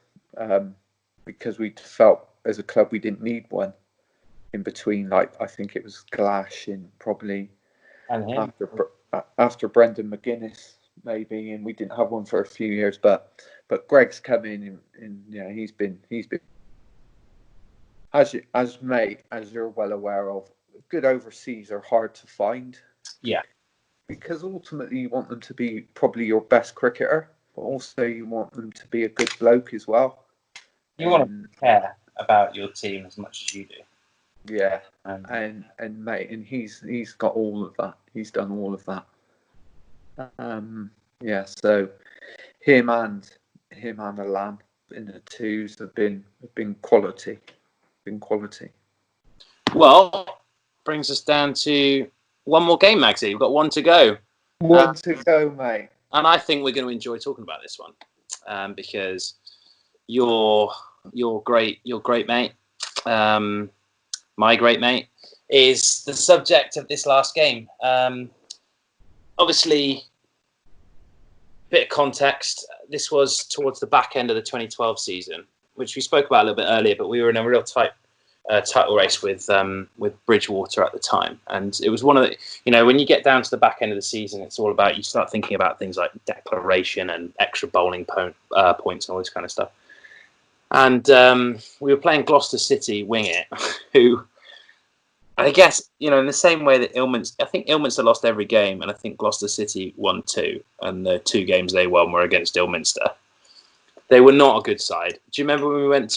because we felt as a club we didn't need one in between. Like I think it was Glash in probably after Brendan McGuinness maybe, and we didn't have one for a few years. But Greg's come in and he's been as you're well aware of, good overseas are hard to find. Yeah. Because ultimately you want them to be probably your best cricketer, but also you want them to be a good bloke as well. You want to care about your team as much as you do. Yeah, and mate, and he's got all of that. He's done all of that. Yeah, so him and Alan in the twos have been quality. Well, brings us down to one more game, Magsy. We've got one to go. One to go, mate. And I think we're going to enjoy talking about this one because your great mate, my great mate, is the subject of this last game. Obviously, bit of context. This was towards the back end of the 2012 season, which we spoke about a little bit earlier, but we were in a real tight title race with Bridgewater at the time, and it was one of the, when you get down to the back end of the season, it's all about, you start thinking about things like declaration and extra bowling points and all this kind of stuff. And we were playing Gloucester City Wing It, who I guess, in the same way that Ilminster lost every game, and I think Gloucester City won 2, and the 2 games they won were against Ilminster. They were not a good side. Do you remember when we went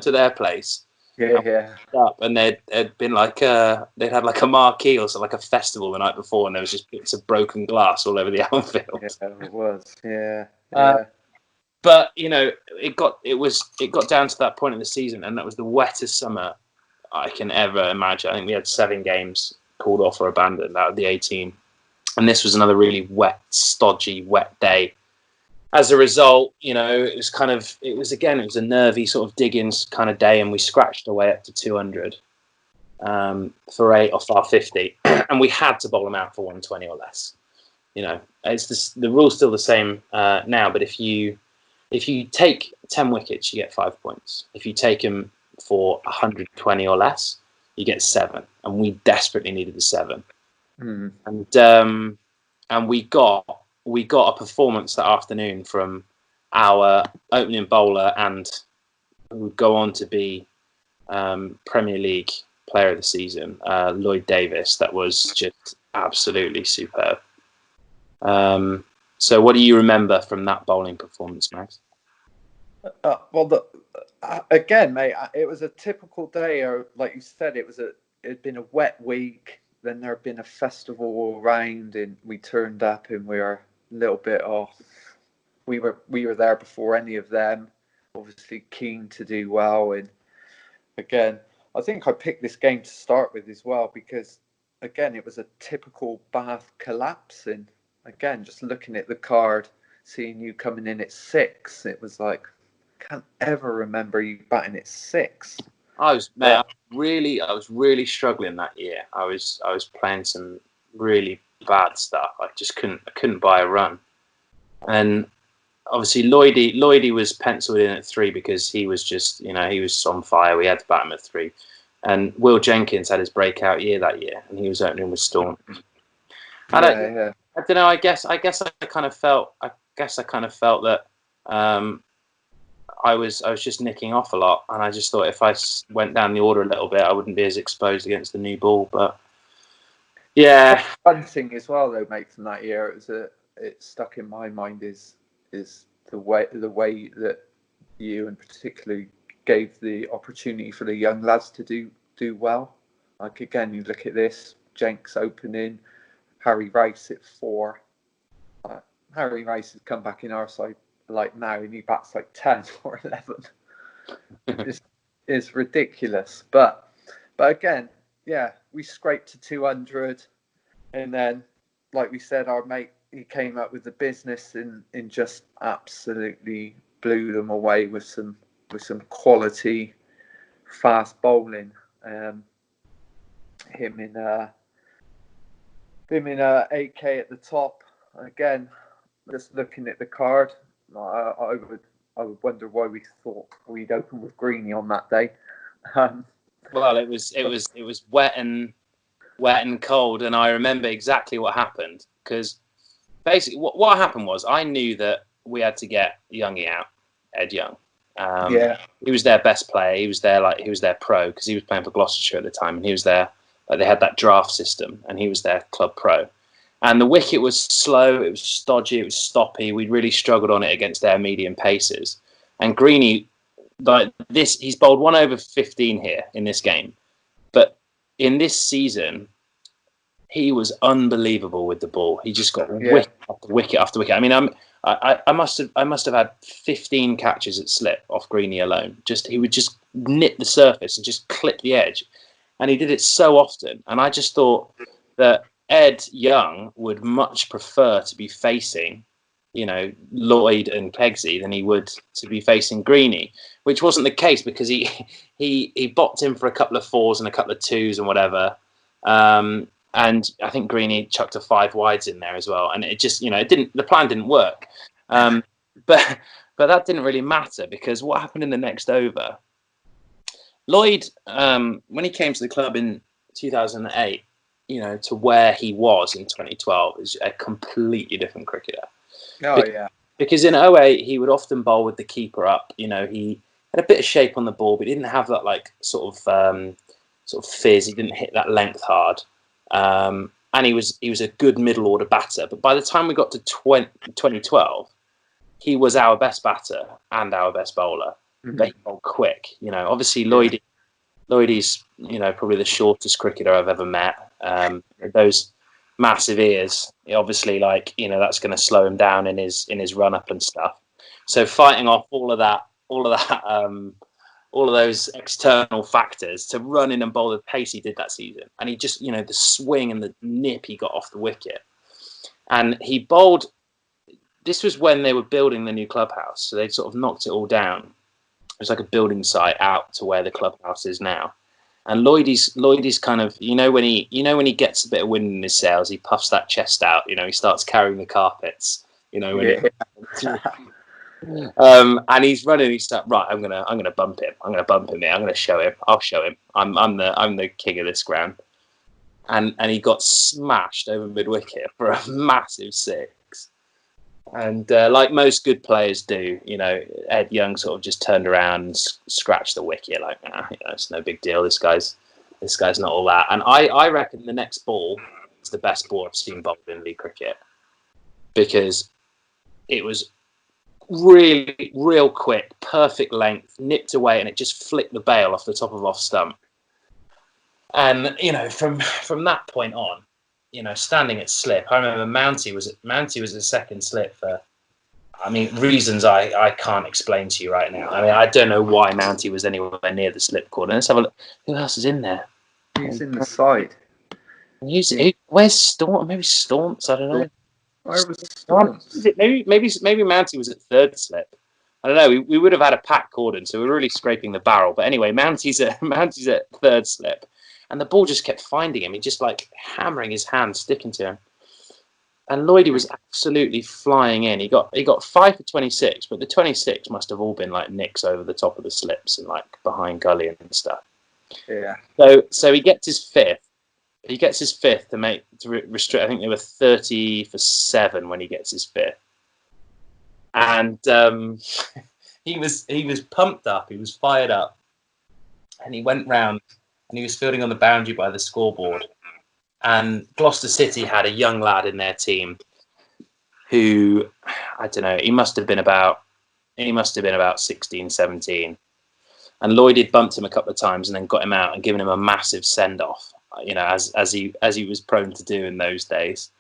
to their place? Yeah. And they'd been they'd had like a marquee or something, like a festival the night before, and there was just bits of broken glass all over the outfield. Yeah, it was. Yeah. But it got down to that point in the season, and that was the wettest summer I can ever imagine. I think we had 7 games called off or abandoned out of the 18, and this was another really wet, stodgy, wet day. As a result, it was a nervy sort of diggings kind of day, and we scratched away up to 200 for 8 off our 50, and we had to bowl them out for 120 or less. It's the rule's still the same now, but if you take 10 wickets, you get 5 points. If you take them for 120 or less, you get 7, and we desperately needed the 7. And we got a performance that afternoon from our opening bowler, and who would go on to be Premier League Player of the Season, Lloyd Davis. That was just absolutely superb. So what do you remember from that bowling performance, Max? Again, mate, it was a typical day, or like you said, it'd been a wet week. Then there had been a festival all around, and we turned up, and we were a little bit off. We were there before any of them, obviously keen to do well. And again, I think I picked this game to start with as well because, again, it was a typical Bath collapse. And again, just looking at the card, seeing you coming in at 6, it was like, I can't ever remember you batting at 6. I was really struggling that year. I was playing some really bad stuff. I just couldn't buy a run. And obviously Lloydie was penciled in at 3 because he was just, he was on fire. We had to bat him at 3. And Will Jenkins had his breakout year that year, and he was opening with Storm. I don't know. I guess I kind of felt that I was just nicking off a lot, and I just thought if I went down the order a little bit, I wouldn't be as exposed against the new ball. But yeah, one thing as well though, mate, from that year, it stuck in my mind is the way that you, and particularly, gave the opportunity for the young lads to do well. Like again, you look at this, Jenks opening, Harry Rice at 4. Harry Rice has come back in our side like now, and he bats like 10 or 11. It's ridiculous. But again, yeah, we scraped to 200. And then, like we said, our mate, he came up with the business and just absolutely blew them away with some quality fast bowling. Him in AK at the top. Again, just looking at the card, I would wonder why we thought we'd open with Greeny on that day. Well, it was wet and cold, and I remember exactly what happened, because basically what happened was I knew that we had to get Youngie out, Ed Young. He was their best player. He was their pro, because he was playing for Gloucestershire at the time, and he was there. Like, they had that draft system, and he was their club pro. And the wicket was slow, it was stodgy, it was stoppy. We really struggled on it against their medium paces. And Greeny, like this, he's bowled 1 over 15 here in this game. But in this season, he was unbelievable with the ball. He just got wicket after wicket after wicket. I mean, I must have had 15 catches at slip off Greeny alone. He would just nip the surface and just clip the edge. And he did it so often. And I just thought that Ed Young would much prefer to be facing, Lloyd and Kegsy than he would to be facing Greeny, which wasn't the case, because he bopped him for a couple of 4s and a couple of 2s and whatever. And I think Greeny chucked a 5 wides in there as well. And it just, the plan didn't work. But that didn't really matter, because what happened in the next over, Lloyd, when he came to the club in 2008, to where he was in 2012, is a completely different cricketer. Because in 08, he would often bowl with the keeper up. He had a bit of shape on the ball, but he didn't have that sort of fizz. He didn't hit that length hard. And he was a good middle order batter. But by the time we got to 2012, he was our best batter and our best bowler. Mm-hmm. But he bowled quick. Obviously Lloydie's probably the shortest cricketer I've ever met. Those massive ears, obviously, that's going to slow him down in his run up and stuff. So fighting off all of those external factors to run in and bowl the pace he did that season, and he just, the swing and the nip he got off the wicket, and he bowled. This was when they were building the new clubhouse, so they'd sort of knocked it all down. It was like a building site out to where the clubhouse is now. And Lloydie's kind of, when he gets a bit of wind in his sails, he puffs that chest out. He starts carrying the carpets. And he's running. He's like, right, I'm gonna bump him. I'm gonna bump him here. I'm gonna show him. I'll show him. I'm the king of this ground. And he got smashed over mid wicket for a massive 6. And like most good players do, Ed Young sort of just turned around and scratched the wicket, like, it's no big deal. This guy's not all that. And I reckon the next ball is the best ball I've seen bowled in league cricket, because it was really real quick, perfect length, nipped away, and it just flicked the bail off the top of off stump. And from that point on, standing at slip, I remember Mountie was a second slip for, reasons I can't explain to you right now. I don't know why Mountie was anywhere near the slip corner. Let's have a look. Who else is in there? He's in the side. Where's Storm? Maybe Storms. I don't know. Where was Storms? Maybe Mountie was at third slip. I don't know. We would have had a Pat Corden, so we were really scraping the barrel. But anyway, Mountie's at third slip. And the ball just kept finding him. He just hammering his hand, sticking to him. And Lloydie was absolutely flying in. He got 5 for 26, but the 26 must have all been nicks over the top of the slips and behind gully and stuff. Yeah. So he gets his 5th. He gets his 5th to restrict. I think they were 30 for 7 when he gets his 5th. And he was pumped up. He was fired up, and he went round. And he was fielding on the boundary by the scoreboard. And Gloucester City had a young lad in their team who, I don't know, he must have been about 16, 17. And Lloyd had bumped him a couple of times and then got him out and given him a massive send-off, as he was prone to do in those days.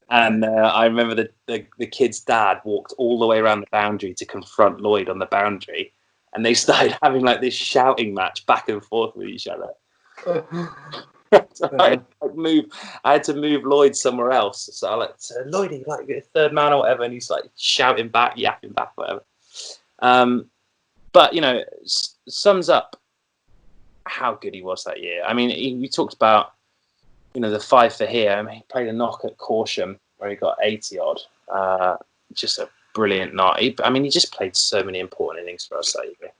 And I remember the kid's dad walked all the way around the boundary to confront Lloyd on the boundary. And they started having this shouting match back and forth with each other. So I had to move Lloyd somewhere else. So I Lloydie, like third man or whatever, and he's like shouting back, yapping back, whatever. But sums up how good he was that year. I mean, we talked about the 5 for here. I mean, he played a knock at Corsham where he got 80 odd. Just a brilliant knock. He just played so many important innings for us that year.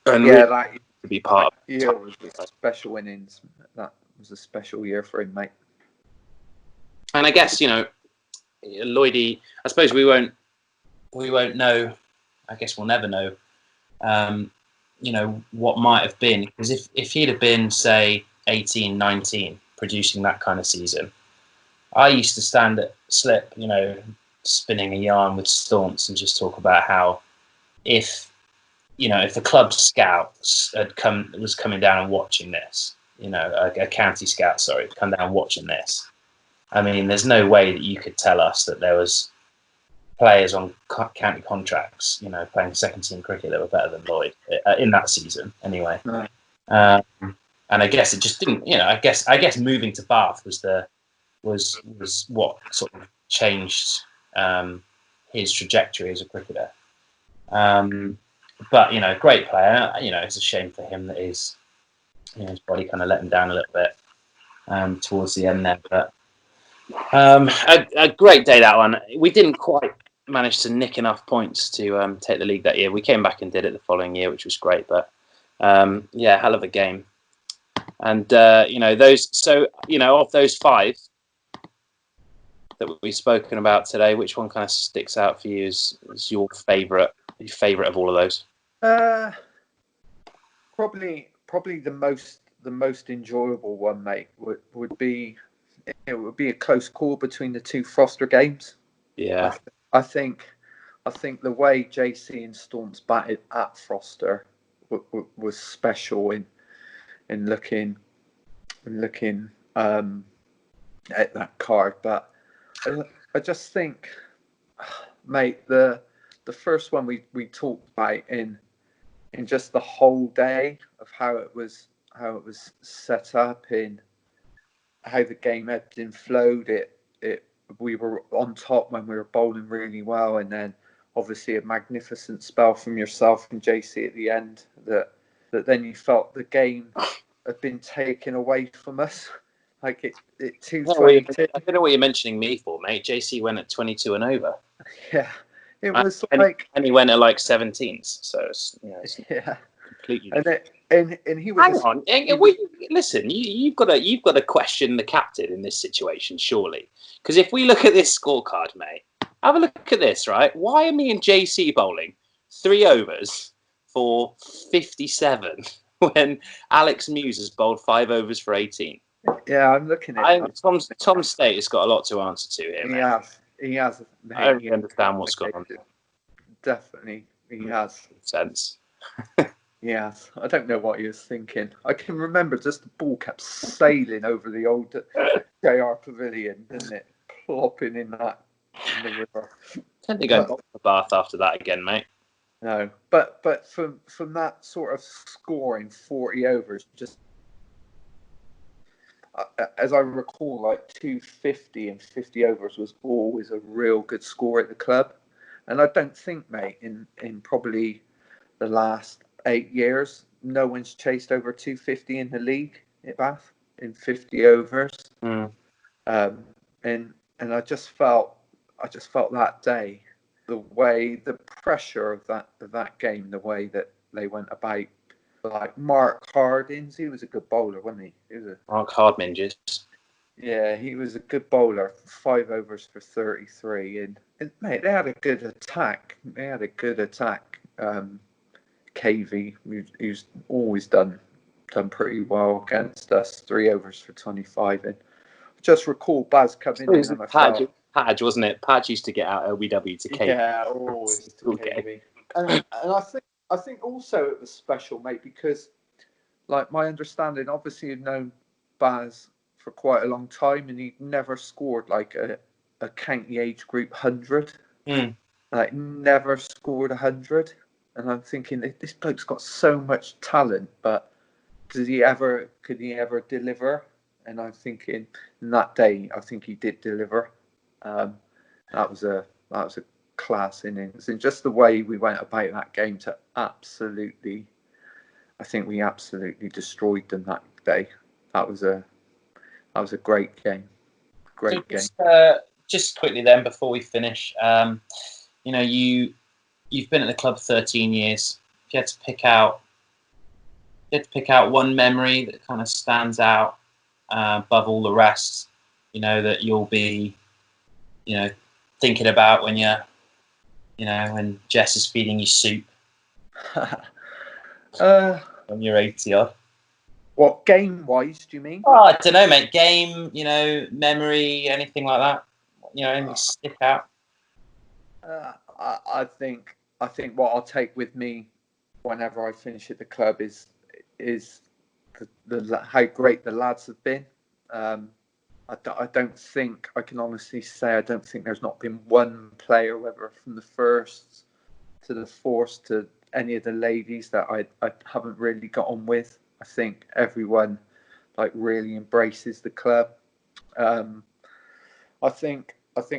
And that to be part of year was a special innings. That was a special year for him, mate. And I guess Lloydie. I suppose we won't know. I guess we'll never know. What might have been, because if he'd have been, say, 18, 19, producing that kind of season, I used to stand at Slip, spinning a yarn with Staunce and just talk about how if the club scouts was coming down and watching this, a county scout, come down watching this. I mean, there's no way that you could tell us that there was players on county contracts, playing second team cricket that were better than Lloyd in that season, anyway. No. And I guess it just didn't. I guess moving to Bath was what sort of changed his trajectory as a cricketer. But great player. It's a shame for him that his body kind of let him down a little bit towards the end there. But a great day that one. We didn't quite manage to nick enough points to take the league that year. We came back and did it the following year, which was great. But hell of a game. And those. So of those 5 that we've spoken about today, which one kind of sticks out for you as your favourite of all of those? Probably the most enjoyable one, mate, would be a close call between the 2 Froster games. Yeah, I think the way JC and Staunce batted at Froster was special in looking at that card. But I just think, mate, the first one we talked about in just the whole day of how it was set up, in how the game ebbed and flowed. We were on top when we were bowling really well, and then obviously a magnificent spell from yourself and JC at the end. That then you felt the game had been taken away from us. Like it 222. I don't know what you're mentioning me for, mate. JC went at 22 and over. Yeah, it was and he went at like 17s. So it's completely. And he was. Hang on, listen. You've got to question the captain in this situation, surely. Because if we look at this scorecard, mate, have a look at this, right? Why are me and JC bowling 3 overs for 57 when Alex Muse has bowled 5 overs for 18? Yeah, I'm looking at it. Tom State has got a lot to answer to here, mate. He has. Mate, I don't really understand what's going on. Definitely, he has. Sense. Yes, I don't know what he was thinking. I can remember just the ball kept sailing over the old JR Pavilion, didn't it? Plopping in the river. Can't think I'd go to Bath after that again, mate. No, but from that sort of scoring 40 overs, just as I recall, like 250 and 50 overs was always a real good score at the club. And I don't think, mate, in probably the last 8 years, no one's chased over 250 in the league at Bath in 50 overs. And I just felt that day, the pressure of that game, the way that they went about. Like Mark Hardings, he was a good bowler, wasn't he? Mark Hardminges. Yeah, he was a good bowler. 5 overs for 33, and mate, they had a good attack. KV, who's always done pretty well against us. 3 overs for 25, and just recall Baz coming in. Padge, wasn't it? Padge used to get out LBW to KV. Yeah, always to KV. And I think also it was special, mate, because like my understanding, obviously you've known Baz for quite a long time, and he'd never scored like a county age group 100. Like never scored 100. And I'm thinking, this bloke's got so much talent, but could he ever deliver And I think in that day, I think he did deliver. That was a class innings, and just the way we went about that game to absolutely, I think we absolutely destroyed them that day. That was a great game. Great game. Just quickly then, before we finish, you've been at the club 13 years. If you had to pick out one memory that kind of stands out above all the rest, that you'll be, thinking about when when Jess is feeding you soup when you're 80 odd. What, game-wise, do you mean? Oh, I don't know, mate. Game, memory, anything like that. Anything stick out. I think what I'll take with me whenever I finish at the club is the how great the lads have been. I don't think, I can honestly say, I don't think there's not been one player, whether from the first to the fourth to any of the ladies, that I haven't really got on with. I think everyone really embraces the club. I think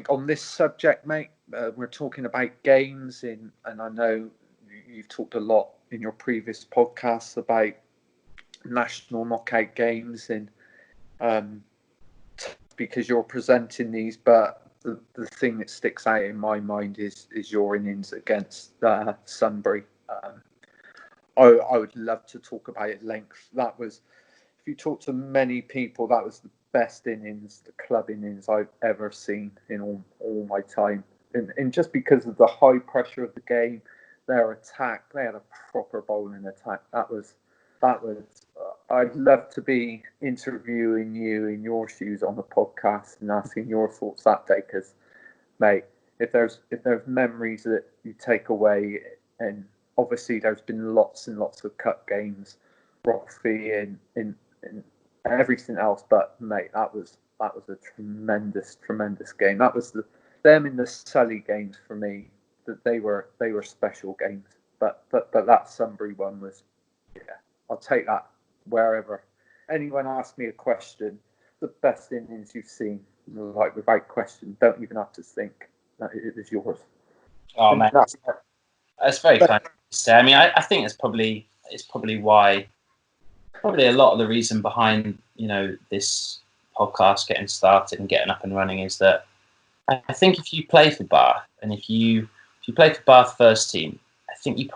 on this subject, mate, we're talking about games and I know you've talked a lot in your previous podcasts about national knockout games and because you're presenting these, but the thing that sticks out in my mind is your innings against Sunbury. I would love to talk about it at length. That was, if you talk to many people, that was the best innings, the club innings I've ever seen in all my time. And just because of the high pressure of the game, their attack, they had a proper bowling attack. That was. I'd love to be interviewing you in your shoes on the podcast and asking your thoughts that day, because, mate, if there's memories that you take away, and obviously there's been lots and lots of cup games, Rockfee and everything else, but mate, that was a tremendous game. That was them in the Sully games for me. That they were special games, but that Sunbury one was, yeah, I'll take that wherever. Anyone asks me a question, the best innings you've seen, without question, don't even have to think. That it was yours. Oh man, that's very kind to say. I mean, I think it's probably why, probably a lot of the reason behind this podcast getting started and getting up and running is that I think if you play for Bath and if you play for Bath first team, I think you've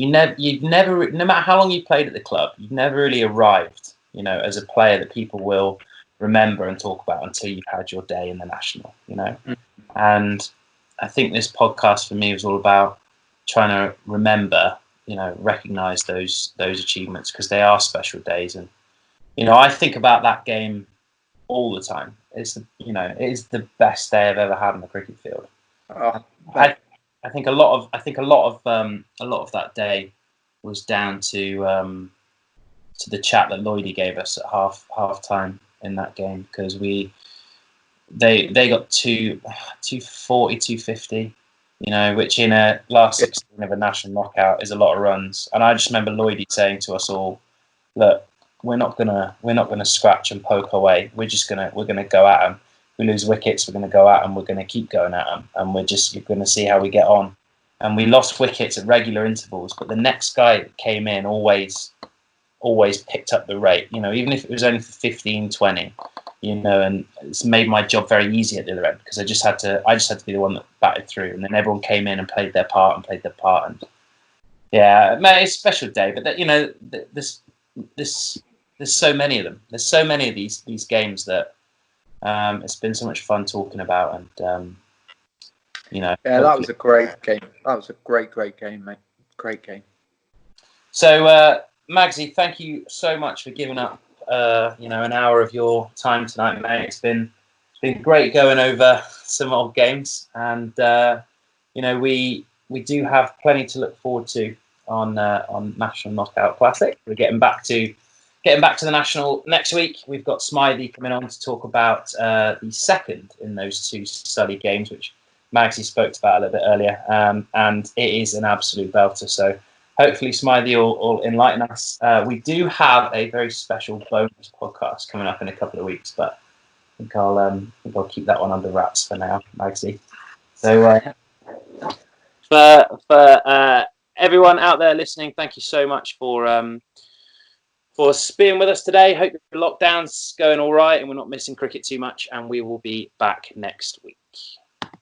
never, no matter how long you played at the club, you've never really arrived, as a player that people will remember and talk about until you've had your day in the national, And I think this podcast for me was all about trying to remember, recognise those achievements, because they are special days. And I think about that game all the time. It is the best day I've ever had on the cricket field. I think a lot of that day was down to the chat that Lloydie gave us at half time in that game, because they got 240, 250, which in a last 16 of a national knockout is a lot of runs. And I just remember Lloydie saying to us all, "Look, we're not gonna scratch and poke away. We're gonna go at them. We lose wickets, we're going to go at them. We're going to keep going at them, and you're going to see how we get on." And we lost wickets at regular intervals, but the next guy that came in always picked up the rate. Even if it was only for 15, 20, and it's made my job very easy at the other end, because I just had to be the one that batted through, and then everyone came in and played their part. And yeah, mate, it's a special day. But there's so many of them. There's so many of these games that. It's been so much fun talking about, and Yeah, that was a great game. That was a great game, mate. Great game. So, Magsy, thank you so much for giving up, an hour of your time tonight, mate. It's been great going over some old games, and we do have plenty to look forward to on National Knockout Classic. We're getting back to the National next week. We've got Smythe coming on to talk about the second in those two Sully games, which Magsy spoke about a little bit earlier, and it is an absolute belter. So hopefully Smiley will enlighten us. We do have a very special bonus podcast coming up in a couple of weeks, but I think I'll keep that one under wraps for now, Magsy. So for everyone out there listening, thank you so much for being with us today. Hope the lockdown's going all right and we're not missing cricket too much, and we will be back next week.